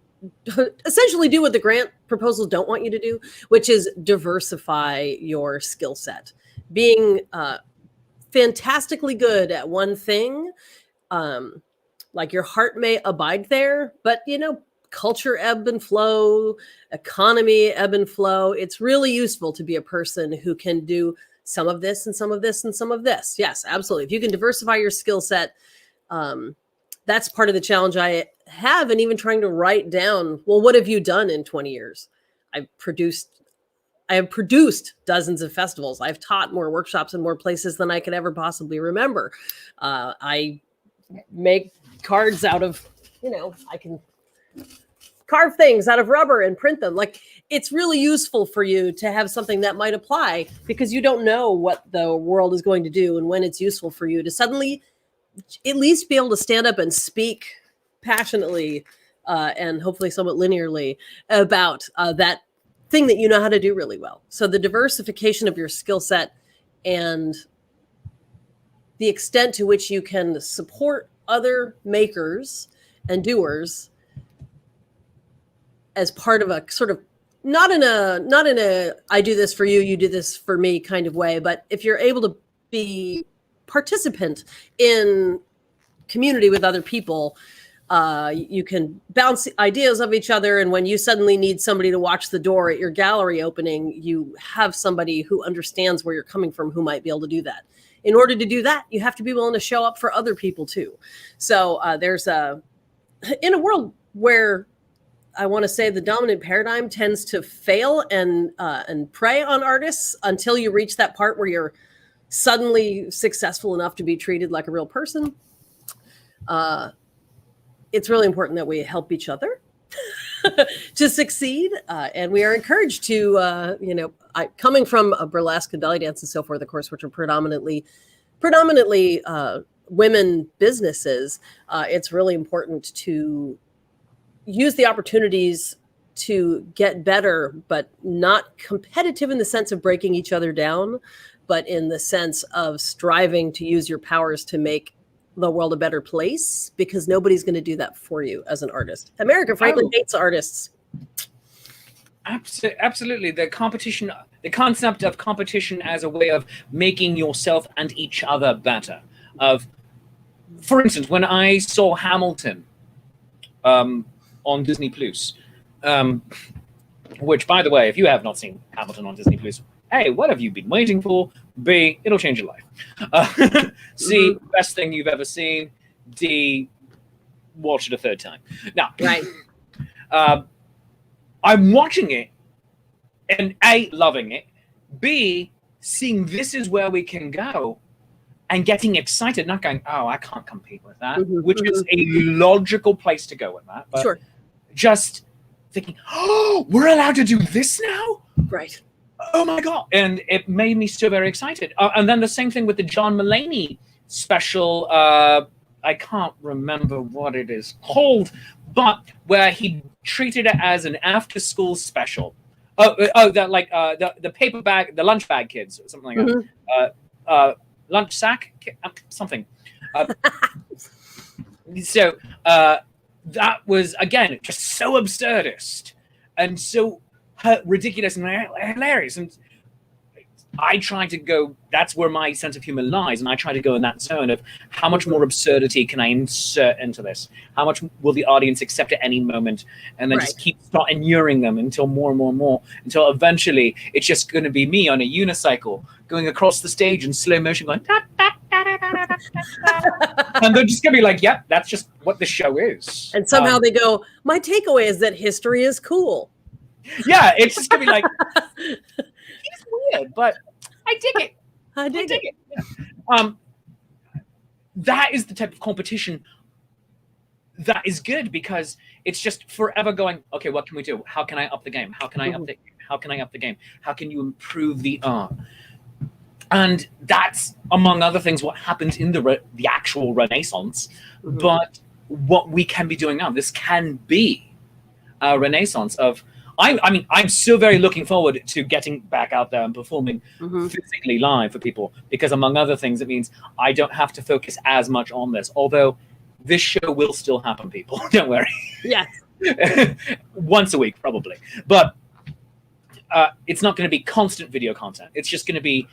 essentially do what the grant proposals don't want you to do, which is diversify your skill set. Being fantastically good at one thing, like your heart may abide there, but culture ebb and flow, economy ebb and flow. It's really useful to be a person who can do some of this and some of this and some of this. Yes, absolutely. If you can diversify your skill set, that's part of the challenge I have, and even trying to write down, well, what have you done in 20 years? I have produced dozens of festivals. I've taught more workshops in more places than I could ever possibly remember. I make cards out of, I can carve things out of rubber and print them. Like, it's really useful for you to have something that might apply because you don't know what the world is going to do and when it's useful for you to suddenly at least be able to stand up and speak passionately and hopefully somewhat linearly about that thing that you know how to do really well. So the diversification of your skill set and the extent to which you can support other makers and doers as part of a sort of not in a I do this for you, you do this for me kind of way, but if you're able to be participant in community with other people, you can bounce ideas of each other. And when you suddenly need somebody to watch the door at your gallery opening, you have somebody who understands where you're coming from, who might be able to do that. In order to do that, you have to be willing to show up for other people too. So in a world where I want to say the dominant paradigm tends to fail and prey on artists until you reach that part where you're suddenly successful enough to be treated like a real person. It's really important that we help each other to succeed. And we are encouraged to, coming from a burlesque and belly dance and so forth, of course, which are predominantly women businesses, it's really important to use the opportunities to get better, but not competitive in the sense of breaking each other down, but in the sense of striving to use your powers to make the world a better place, because nobody's going to do that for you as an artist. America, frankly, hates artists. Absolutely. The concept of competition as a way of making yourself and each other better. For instance, when I saw Hamilton on Disney Plus, which, by the way, if you have not seen Hamilton on Disney Plus, A, what have you been waiting for? B, it'll change your life. C, best thing you've ever seen. D, watch it a third time. Now, Right. I'm watching it and A, loving it. B, seeing this is where we can go and getting excited, not going, oh, I can't compete with that, which is a logical place to go with that. But Sure. just thinking, oh, we're allowed to do this now? Right. Oh my God. And it made me so very excited. And then the same thing with the John Mulaney special. I can't remember what it is called, but where he treated it as an after-school special. The paper bag, the lunch bag kids, or something like that. Lunch sack, something. So that was, again, just so absurdist and so ridiculous and hilarious. And I try to go, that's where my sense of humor lies. And I try to go in that zone of how much more absurdity can I insert into this? How much will the audience accept at any moment? And then just start inuring them until more and more and more, until eventually it's just going to be me on a unicycle going across the stage in slow motion going, da, da, da, da, da, da, da, da. And they're just going to be like, yep, that's just what the show is. And somehow they go, my takeaway is that history is cool. Yeah, it's just going to be like, he's weird, but I dig it. I dig it. Yeah. That is the type of competition that is good because it's just forever going, okay, what can we do? How can I up the game? How can I up the How can I up the game? How can you improve the art? And that's, among other things, what happens in the actual Renaissance. But what we can be doing now, this can be a Renaissance of, I'm so very looking forward to getting back out there and performing physically live for people, because among other things, it means I don't have to focus as much on this. Although this show will still happen, people. Don't worry. Yes. Once a week, probably. But it's not going to be constant video content. It's just going to be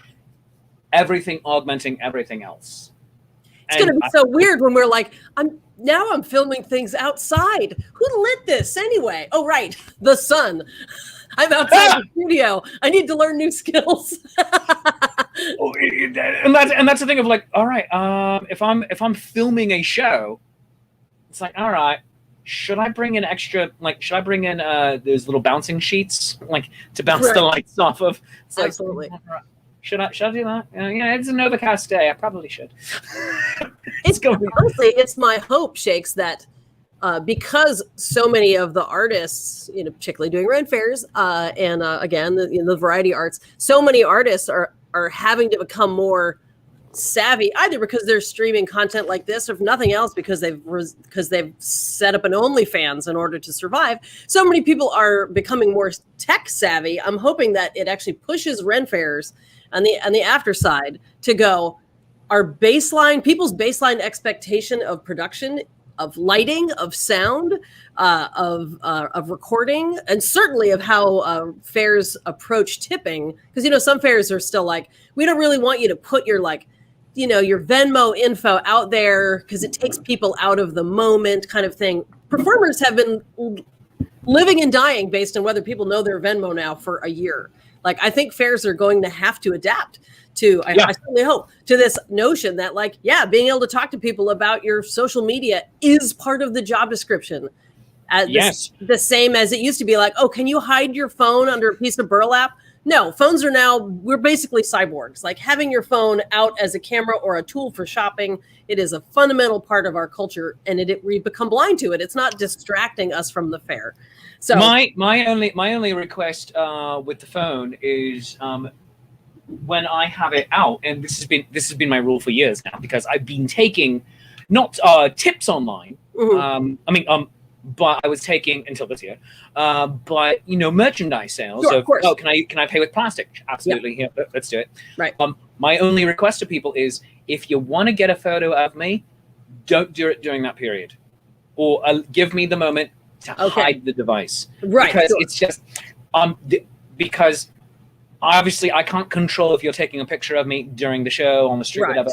everything augmenting everything else. It's going to be so weird when we're like, I'm filming things outside. Who lit this anyway? Oh, right. The sun. I'm outside the studio. I need to learn new skills. and that's the thing of like, all right, if I'm filming a show, it's like, all right, should I bring in those little bouncing sheets, like to bounce the lights off of? It's Absolutely. Like, should I do that? Yeah, it's an overcast day. I probably should. Honestly, it's my hope, Shakes, that because so many of the artists, particularly doing Ren fairs, and again, the variety arts, so many artists are having to become more savvy, either because they're streaming content like this, or if nothing else, because they've set up an OnlyFans in order to survive. So many people are becoming more tech savvy. I'm hoping that it actually pushes Ren fairs on the after side to go, people's baseline expectation of production, of lighting, of sound, of recording, and certainly of how fairs approach tipping. Because some fairs are still like, we don't really want you to put your your Venmo info out there because it takes people out of the moment, kind of thing. Performers have been living and dying based on whether people know their Venmo now for a year. Like, I think fairs are going to have to adapt to, I certainly hope, to this notion that, being able to talk to people about your social media is part of the job description. Yes. The same as it used to be like, oh, can you hide your phone under a piece of burlap? No, phones are now, we're basically cyborgs. Like, having your phone out as a camera or a tool for shopping, it is a fundamental part of our culture, and we become blind to it. It's not distracting us from the fair. So my only request with the phone is when I have it out, and this has been my rule for years now, because I've been taking not tips online. But I was taking until this year. But merchandise sales. Sure, of course. Oh, can I pay with plastic? Absolutely. Yeah, let's do it. Right. My only request to people is, if you want to get a photo of me, don't do it during that period, or give me the moment to hide the device. Right. Because it's just because obviously I can't control if you're taking a picture of me during the show, on the street, whatever.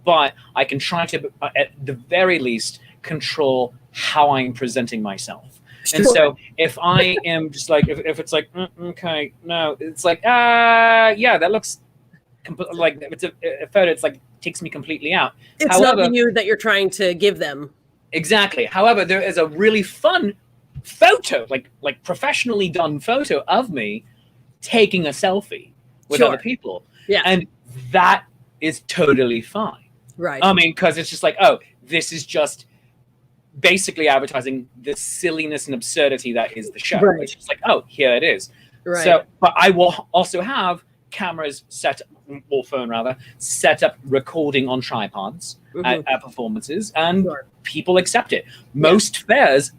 But I can try to, at the very least, control how I'm presenting myself. And so if I am just like, if it's like, okay, no, it's like, yeah, that looks like if it's a photo, it's like takes me completely out. It's However, not the you that you're trying to give them. Exactly. However, there is a really fun photo, like professionally done photo of me taking a selfie with other people. Yeah. And that is totally fine. Right. I mean, because it's just like, oh, this is just basically advertising the silliness and absurdity that is the show. Right. It's just like, oh, here it is. Right. So, but I will also have cameras set, or phone rather, set up recording on tripods at performances, and people accept it. Most fairs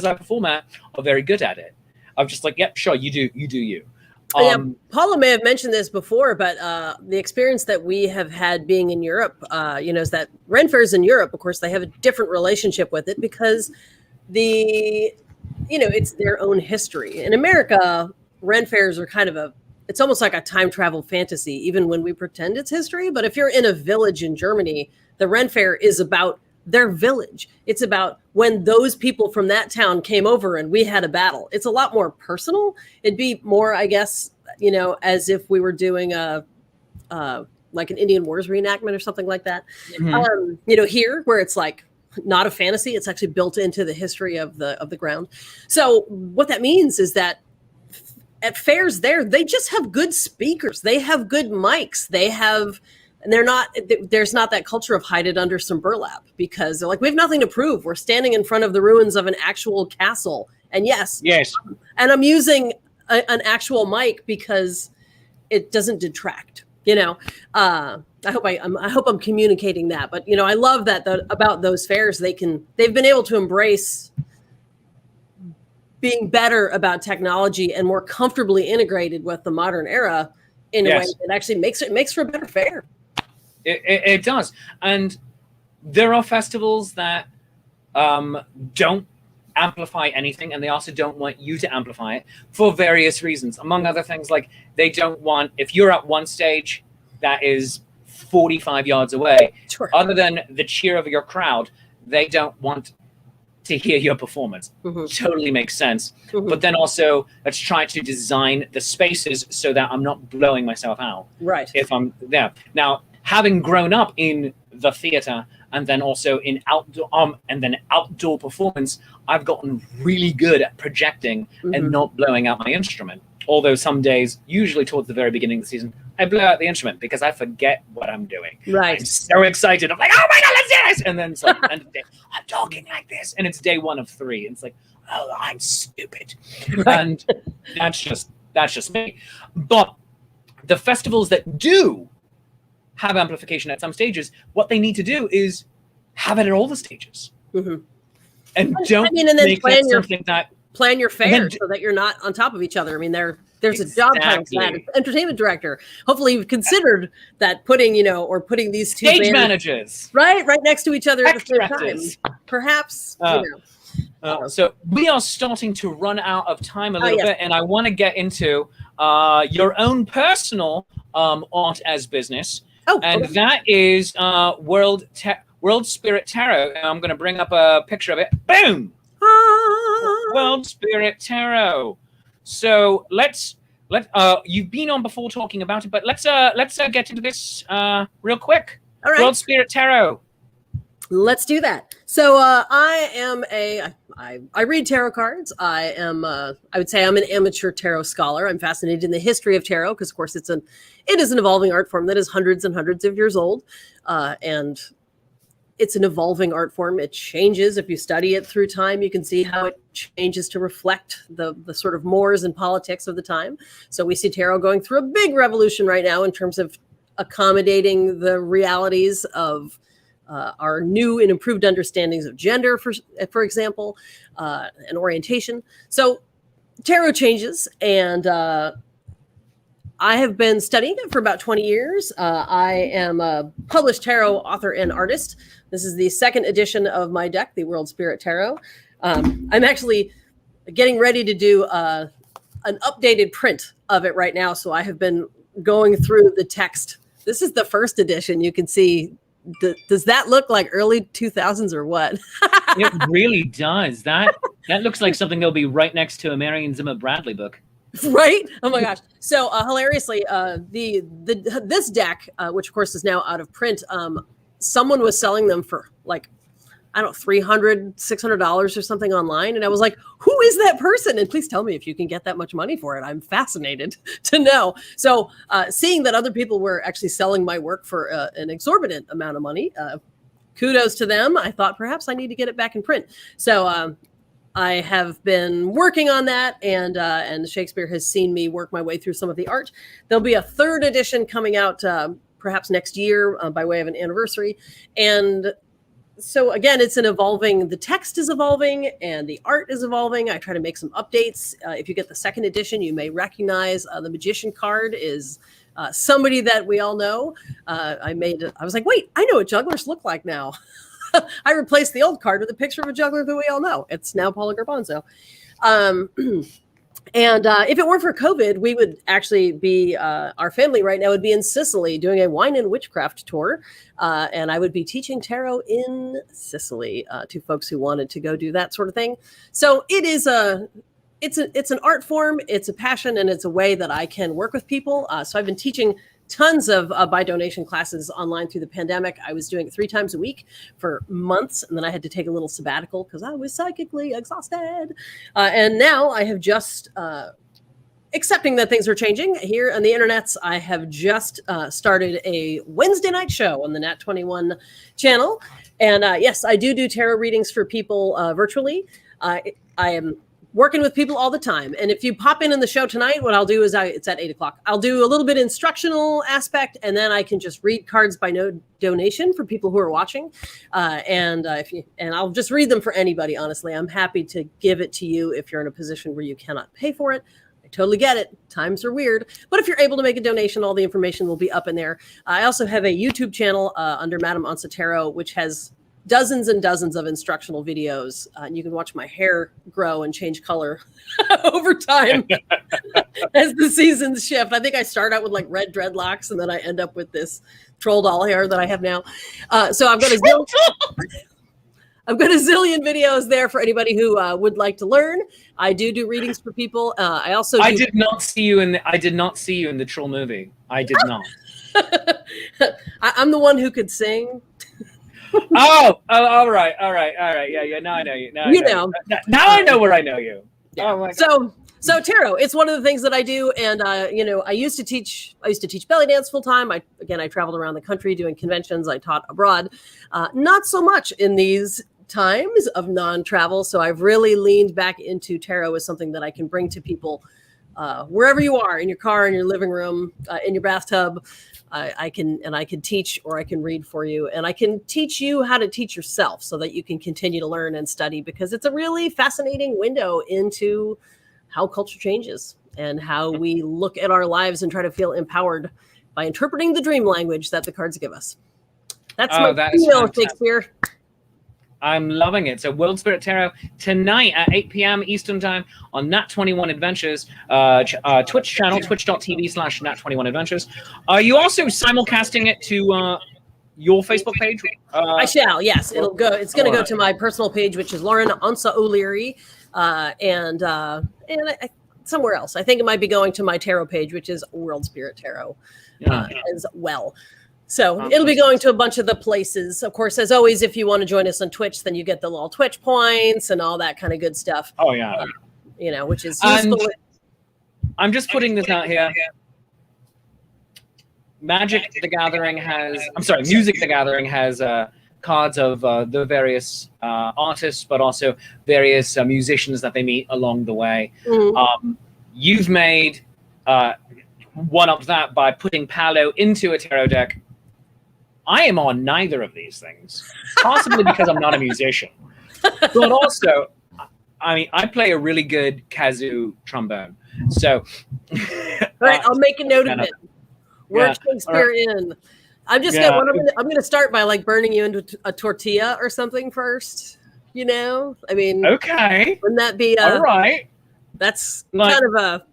I perform at are very good at it. I'm just like, yep, sure, you do you. Paula may have mentioned this before, but the experience that we have had being in Europe, is that Ren fairs in Europe, of course, they have a different relationship with it because it's their own history. In America, Ren fairs are kind of it's almost like a time travel fantasy, even when we pretend it's history. But if you're in a village in Germany, the Ren fair is about their village. It's about when those people from that town came over and we had a battle. It's a lot more personal. It'd be more, I guess, as if we were doing like an Indian Wars reenactment or something like that. Here where it's like not a fantasy, it's actually built into the history of the ground. So what that means is that at fairs there, they just have good speakers. They have good mics. There's not that culture of hide it under some burlap because they're like, we have nothing to prove. We're standing in front of the ruins of an actual castle. And yes. And I'm using an actual mic because it doesn't detract, I hope I'm communicating that, but I love that about those fairs. They've been able to embrace being better about technology and more comfortably integrated with the modern era in a way that actually makes for a better fair. It does. And there are festivals that don't amplify anything, and they also don't want you to amplify it for various reasons. Among other things, like they don't want, if you're at one stage that is 45 yards away, other than the cheer of your crowd, they don't want to hear your performance. Totally makes sense. But then also, let's try to design the spaces so that I'm not blowing myself out. Right. If I'm there. Now, having grown up in the theater and then also in outdoor performance, I've gotten really good at projecting and not blowing out my instrument. Although some days, usually towards the very beginning of the season, I blow out the instrument because I forget what I'm doing. Right. I'm so excited. I'm like, oh my God, let's do this. And then it's like, end of the day, I'm talking like this. And it's day 1 of 3. And it's like, oh, I'm stupid. Right. And that's just me. But the festivals that do have amplification at some stages, what they need to do is have it at all the stages. And don't make that something that... Plan your fair so that you're not on top of each other. I mean, there's a job title for that. Entertainment director. Hopefully you've considered that putting these two stage managers right next to each other at the same time. Perhaps, So we are starting to run out of time a little bit, and I want to get into your own personal art as business. That is World Spirit Tarot. And I'm going to bring up a picture of it. Boom! World Spirit Tarot. So you've been on before talking about it, but let's get into this real quick. All right. World Spirit Tarot. Let's do that. So I read tarot cards. I would say I'm an amateur tarot scholar. I'm fascinated in the history of tarot because, of course, it is an evolving art form that is hundreds and hundreds of years old, and it's an evolving art form. It changes. If you study it through time, you can see how it changes to reflect the sort of mores and politics of the time. So we see tarot going through a big revolution right now in terms of accommodating the realities of our new and improved understandings of gender, for example, and orientation. So tarot changes, and I have been studying it for about 20 years. I am a published tarot author and artist. This is the 2nd edition of my deck, the World Spirit Tarot. I'm actually getting ready to do an updated print of it right now. So I have been going through the text. This is the 1st edition. You can see does that look like early 2000s or what? It really does. That looks like something that'll be right next to a Marion Zimmer Bradley book. Right? Oh my gosh! So hilariously, this deck, which of course is now out of print, someone was selling them for like, I don't know, $300, $600 or something online, and I was like, "Who is that person?" And please tell me if you can get that much money for it. I'm fascinated to know. So seeing that other people were actually selling my work for an exorbitant amount of money, kudos to them. I thought perhaps I need to get it back in print. So. I have been working on that, and Shakespeare has seen me work my way through some of the art. There'll be a third edition coming out perhaps next year by way of an anniversary. And so again, it's the text is evolving and the art is evolving. I try to make some updates. If you get the second edition, you may recognize the magician card is somebody that we all know. I was like, wait, I know what jugglers look like now. I replaced the old card with a picture of a juggler that we all know. It's now Paula Garbanzo. And if it weren't for COVID, we would actually be, our family right now would be in Sicily doing a wine and witchcraft tour. And I would be teaching tarot in Sicily to folks who wanted to go do that sort of thing. So it is it's an art form, it's a passion, and it's a way that I can work with people. So I've been teaching tons of by donation classes online through the pandemic. I was doing it 3 times a week for months, and then I had to take a little sabbatical because I was psychically exhausted. And now I have just, accepting that things are changing here on the internets, I have just started a Wednesday night show on the Nat 21 channel. And yes, I do tarot readings for people virtually. I am working with people all the time. And if you pop in the show tonight, what I'll do is it's at 8:00. I'll do a little bit instructional aspect, and then I can just read cards by no donation for people who are watching. And I'll just read them for anybody. Honestly, I'm happy to give it to you if you're in a position where you cannot pay for it. I totally get it. Times are weird. But if you're able to make a donation, all the information will be up in there. I also have a YouTube channel under Madame Onça Tarot, which has dozens and dozens of instructional videos. And you can watch my hair grow and change color over time as the seasons shift. I think I start out with like red dreadlocks, and then I end up with this troll doll hair that I have now. So I've got a zillion videos there for anybody who would like to learn. I do readings for people. I did not see you in the troll movie. I did not. I'm the one who could sing. Oh, all right. Yeah. Now I know you. Now I know where I know you. Yeah. Oh my God. So tarot, it's one of the things that I do. And, I used to teach belly dance full time. I traveled around the country doing conventions. I taught abroad, not so much in these times of non-travel. So I've really leaned back into tarot as something that I can bring to people wherever you are, in your car, in your living room, in your bathtub. I can teach, or I can read for you, and I can teach you how to teach yourself so that you can continue to learn and study, because it's a really fascinating window into how culture changes and how we look at our lives and try to feel empowered by interpreting the dream language that the cards give us. That's my feel, Shakespeare. I'm loving it. So World Spirit Tarot tonight at 8 p.m. Eastern Time on Nat 21 Adventures, Twitch channel, twitch.tv/Nat 21 Adventures. Are you also simulcasting it to your Facebook page? I shall, yes. It'll go. It's going to go to my personal page, which is Lauren Onça O'Leary, and somewhere else. I think it might be going to my tarot page, which is World Spirit Tarot as well. So it'll be going to a bunch of the places. Of course, as always, if you want to join us on Twitch, then you get the little Twitch points and all that kind of good stuff. Oh, yeah. Which is useful. And I'm just putting this out here. Music the Gathering has cards of the various artists, but also various musicians that they meet along the way. Mm-hmm. You've made one up that by putting Palo into a tarot deck. I am on neither of these things, possibly because I'm not a musician, but also, I play a really good kazoo trombone. So, right, I'll make a note of it. Word Shakespeare in. I'm just I'm gonna start by like burning you into a tortilla or something first. Okay. Wouldn't that be all right? That's kind of a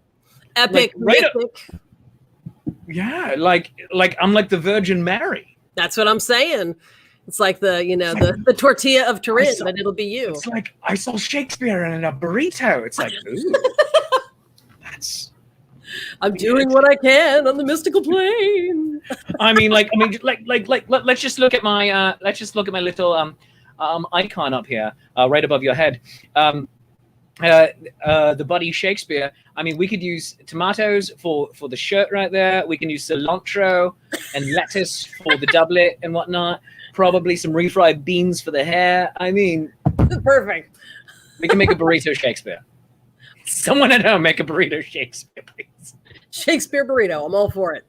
epic, mythic. Yeah, like I'm like the Virgin Mary. That's what I'm saying. It's like the tortilla of Turin, but it'll be you. It's like I saw Shakespeare in a burrito. It's like, ooh, that's. I'm doing what I can on the mystical plane. Let's just look at my little icon up here, right above your head. The buddy Shakespeare. I mean, we could use tomatoes for the shirt right there. We can use cilantro and lettuce for the doublet and whatnot. Probably some refried beans for the hair. I mean, perfect. We can make a burrito Shakespeare. Someone at home make a burrito Shakespeare, please. Shakespeare burrito. I'm all for it.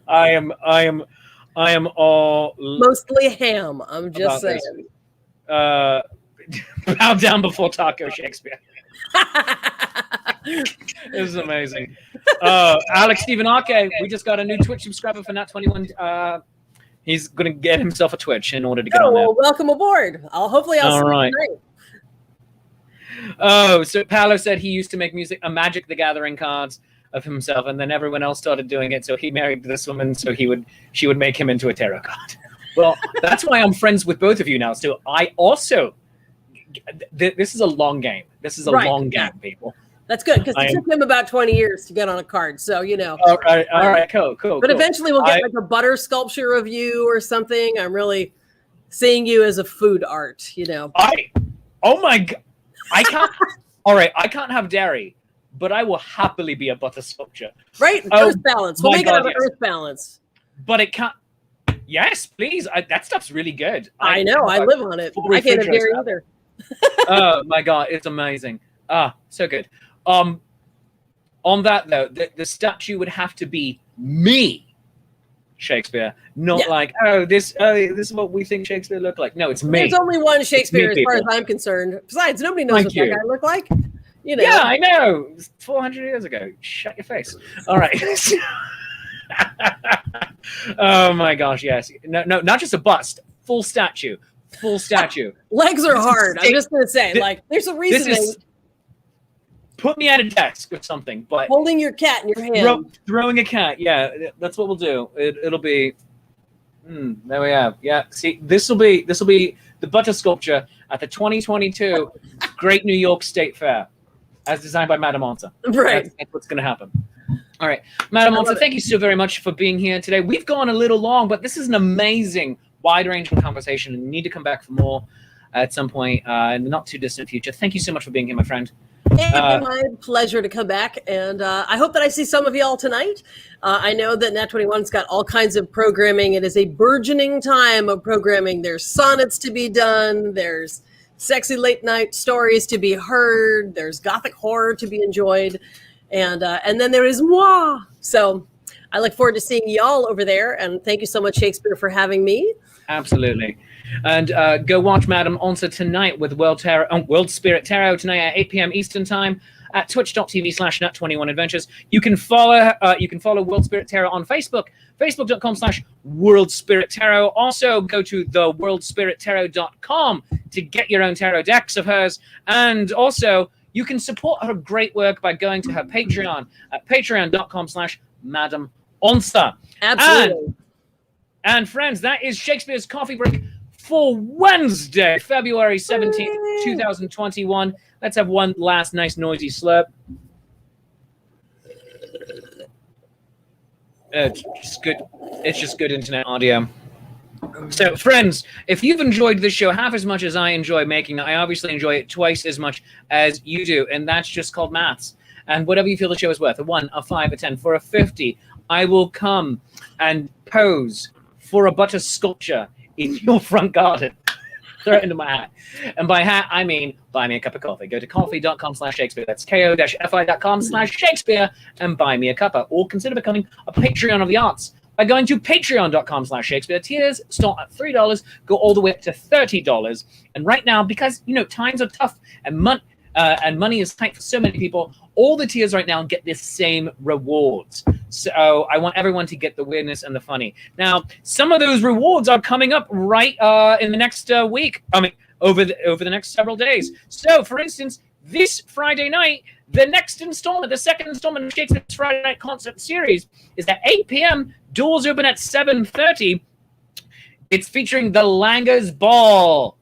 I am all mostly ham. I'm just saying. Bow down before taco Shakespeare. This is amazing. Alex Stephen Arke, we just got a new Twitch subscriber for Nat21. He's going to get himself a Twitch in order to get on there. Well, welcome aboard. I'll see you tonight. Oh, so Paolo said he used to make Magic the Gathering cards of himself, and then everyone else started doing it. So he married this woman, so she would make him into a tarot card. Well, that's why I'm friends with both of you now. So I also, this is a long game. This is a long game, people. That's good, because it took him about 20 years to get on a card. So, All right, cool. But eventually we'll get like a butter sculpture of you or something. I'm really seeing you as a food art, Oh my God. I can't. All right, I can't have dairy, but I will happily be a butter sculpture. Right? Earth balance. We'll make it out of Earth balance. But it can't. Yes, please. That stuff's really good. I know. I live on it. I can't have dairy either. Oh my God, it's amazing. So good. On that though, the statue would have to be me, Shakespeare, not like this is what we think Shakespeare looked like. No, it's me. There's only one Shakespeare as far as I'm concerned. Besides, nobody knows what that guy looked like. Yeah, I know. 400 years ago. Shut your face. All right. Oh my gosh, yes. No, not just a bust. Full statue. Legs are hard. I'm just gonna say, there's a reason. Put me at a desk or something, but holding your cat in your hand, throwing a cat. Yeah, that's what we'll do. It'll be. There we have. Yeah, see, this will be the butter sculpture at the 2022 Great New York State Fair, as designed by Madame Onça. Right. That's what's gonna happen. All right, Madame Onça, thank you so very much for being here today. We've gone a little long, but this is an amazing, wide-ranging conversation, and you need to come back for more at some point in the not-too-distant future. Thank you so much for being here, my friend. It's my pleasure to come back, and I hope that I see some of y'all tonight. I know that Nat21's got all kinds of programming. It is a burgeoning time of programming. There's sonnets to be done. There's sexy late-night stories to be heard. There's gothic horror to be enjoyed. And then there is moi. So I look forward to seeing y'all over there, and thank you so much, Shakespeare, for having me. Absolutely. And go watch Madame Onça tonight with World Spirit Tarot tonight at 8 p.m. Eastern Time at twitch.tv/Nat21Adventures. You can follow World Spirit Tarot on Facebook, facebook.com/World Spirit Tarot. Also, go to theworldspirittarot.com to get your own tarot decks of hers. And also, you can support her great work by going to her Patreon at patreon.com/Madame Onça. Absolutely. And friends, that is Shakespeare's Coffee Break for Wednesday, February 17th, 2021. Let's have one last nice noisy slurp. It's just good internet audio. So, friends, if you've enjoyed this show half as much as I enjoy making it, I obviously enjoy it twice as much as you do, and that's just called maths. And whatever you feel the show is worth, a 1, a 5, a 10, for a 50, I will come and pose for a butter sculpture in your front garden. Throw it into my hat. And by hat, I mean buy me a cup of coffee. Go to coffee.com/Shakespeare. That's ko-fi.com/Shakespeare and buy me a cuppa. Or consider becoming a Patreon of the arts by going to patreon.com/Shakespeare. Tiers start at $3, go all the way up to $30. And right now, because times are tough and money is tight for so many people, all the tiers right now get this same rewards. So I want everyone to get the weirdness and the funny. Now, some of those rewards are coming up right in the next week. I mean, over the next several days. So, for instance, this Friday night, the second installment of Shakespeare's Friday Night Concert Series is at 8 p.m. Doors open at 7:30. It's featuring the Langers Ball,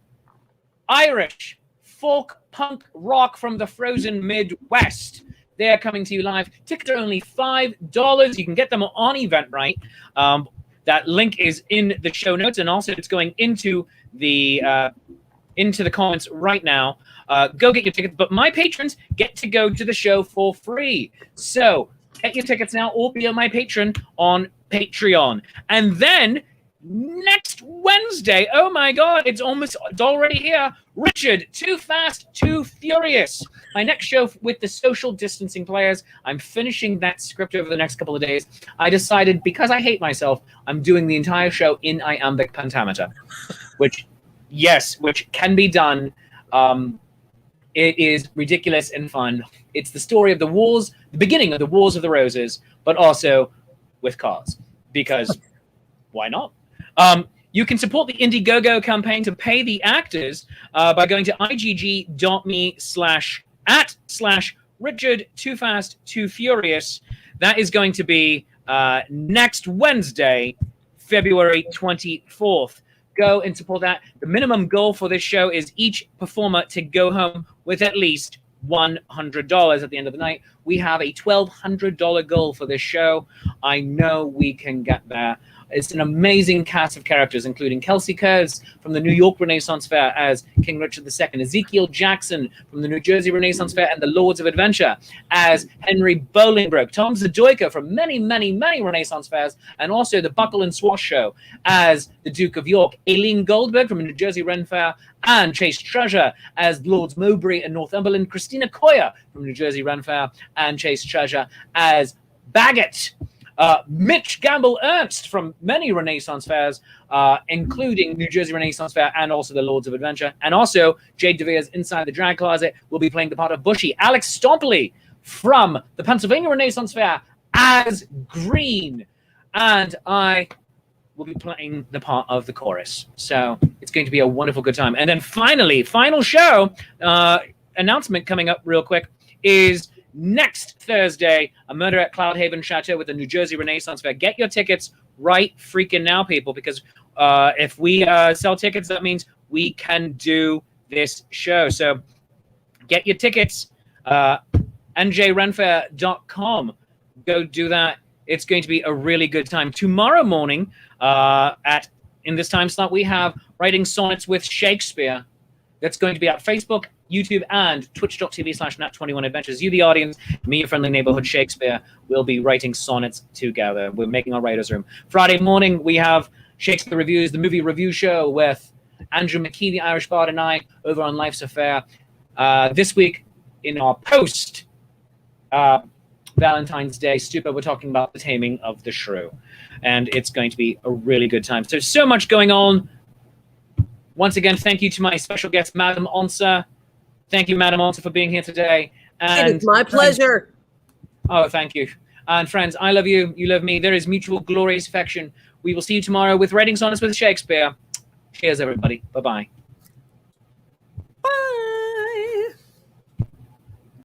Irish folk punk rock from the frozen Midwest. They're coming to you live. Tickets are only $5. You can get them on Eventbrite. That link is in the show notes, and also it's going into the comments right now. Go get your tickets. But my patrons get to go to the show for free. So get your tickets now, or be my patron on Patreon. And then next Wednesday, oh my God, it's already here. Richard, Too Fast, Too Furious. My next show with the social distancing players. I'm finishing that script over the next couple of days. I decided, because I hate myself, I'm doing the entire show in iambic pentameter, which can be done. It is ridiculous and fun. It's the story of the wars, the beginning of the Wars of the Roses, but also with cars, because why not? You can support the Indiegogo campaign to pay the actors by going to igg.me/@/Richard Too Fast Too Furious. That is going to be next Wednesday, February 24th. Go and support that. The minimum goal for this show is each performer to go home with at least $100 at the end of the night. We have a $1,200 goal for this show. I know we can get there. It's an amazing cast of characters, including Kelsey Kurz from the New York Renaissance Fair as King Richard II, Ezekiel Jackson from the New Jersey Renaissance Fair and the Lords of Adventure as Henry Bolingbroke, Tom Zadoika from many, many, many Renaissance fairs, and also the Buckle and Swash Show as the Duke of York, Aileen Goldberg from the New Jersey Ren Fair, and Chase Treasure as Lords Mowbray and Northumberland, Christina Coyer from New Jersey Ren Fair, and Chase Treasure as Baggett. Mitch Gamble Ernst from many Renaissance fairs, including New Jersey Renaissance Fair and also the Lords of Adventure. And also, Jade DeVere's Inside the Drag Closet will be playing the part of Bushy. Alex Stompley from the Pennsylvania Renaissance Fair as Green. And I will be playing the part of the chorus. So it's going to be a wonderful good time. And then finally, final show, announcement coming up real quick, is next Thursday, A Murder at Cloudhaven Chateau with the New Jersey Renaissance Fair. Get your tickets right freaking now, people, because if we sell tickets, that means we can do this show. So get your tickets, njrenfair.com. Go do that. It's going to be a really good time. Tomorrow morning, in this time slot, we have Writing Sonnets with Shakespeare. That's going to be at Facebook, YouTube, and twitch.tv/nat21adventures. You, the audience, me, your friendly neighborhood Shakespeare, will be writing sonnets together. We're making our writer's room. Friday morning, we have Shakespeare Reviews, the movie review show with Andrew McKee, the Irish Bard, and I over on Life's Affair. This week, in our post Valentine's Day stupid, we're talking about The Taming of the Shrew. And it's going to be a really good time. So much going on. Once again, thank you to my special guest, Madam Onça. Thank you, Madam Onça, for being here today. And it is my pleasure. Oh, thank you. And friends, I love you. You love me. There is mutual glorious affection. We will see you tomorrow with Writing Sonnets with Shakespeare. Cheers, everybody. Bye-bye. Bye.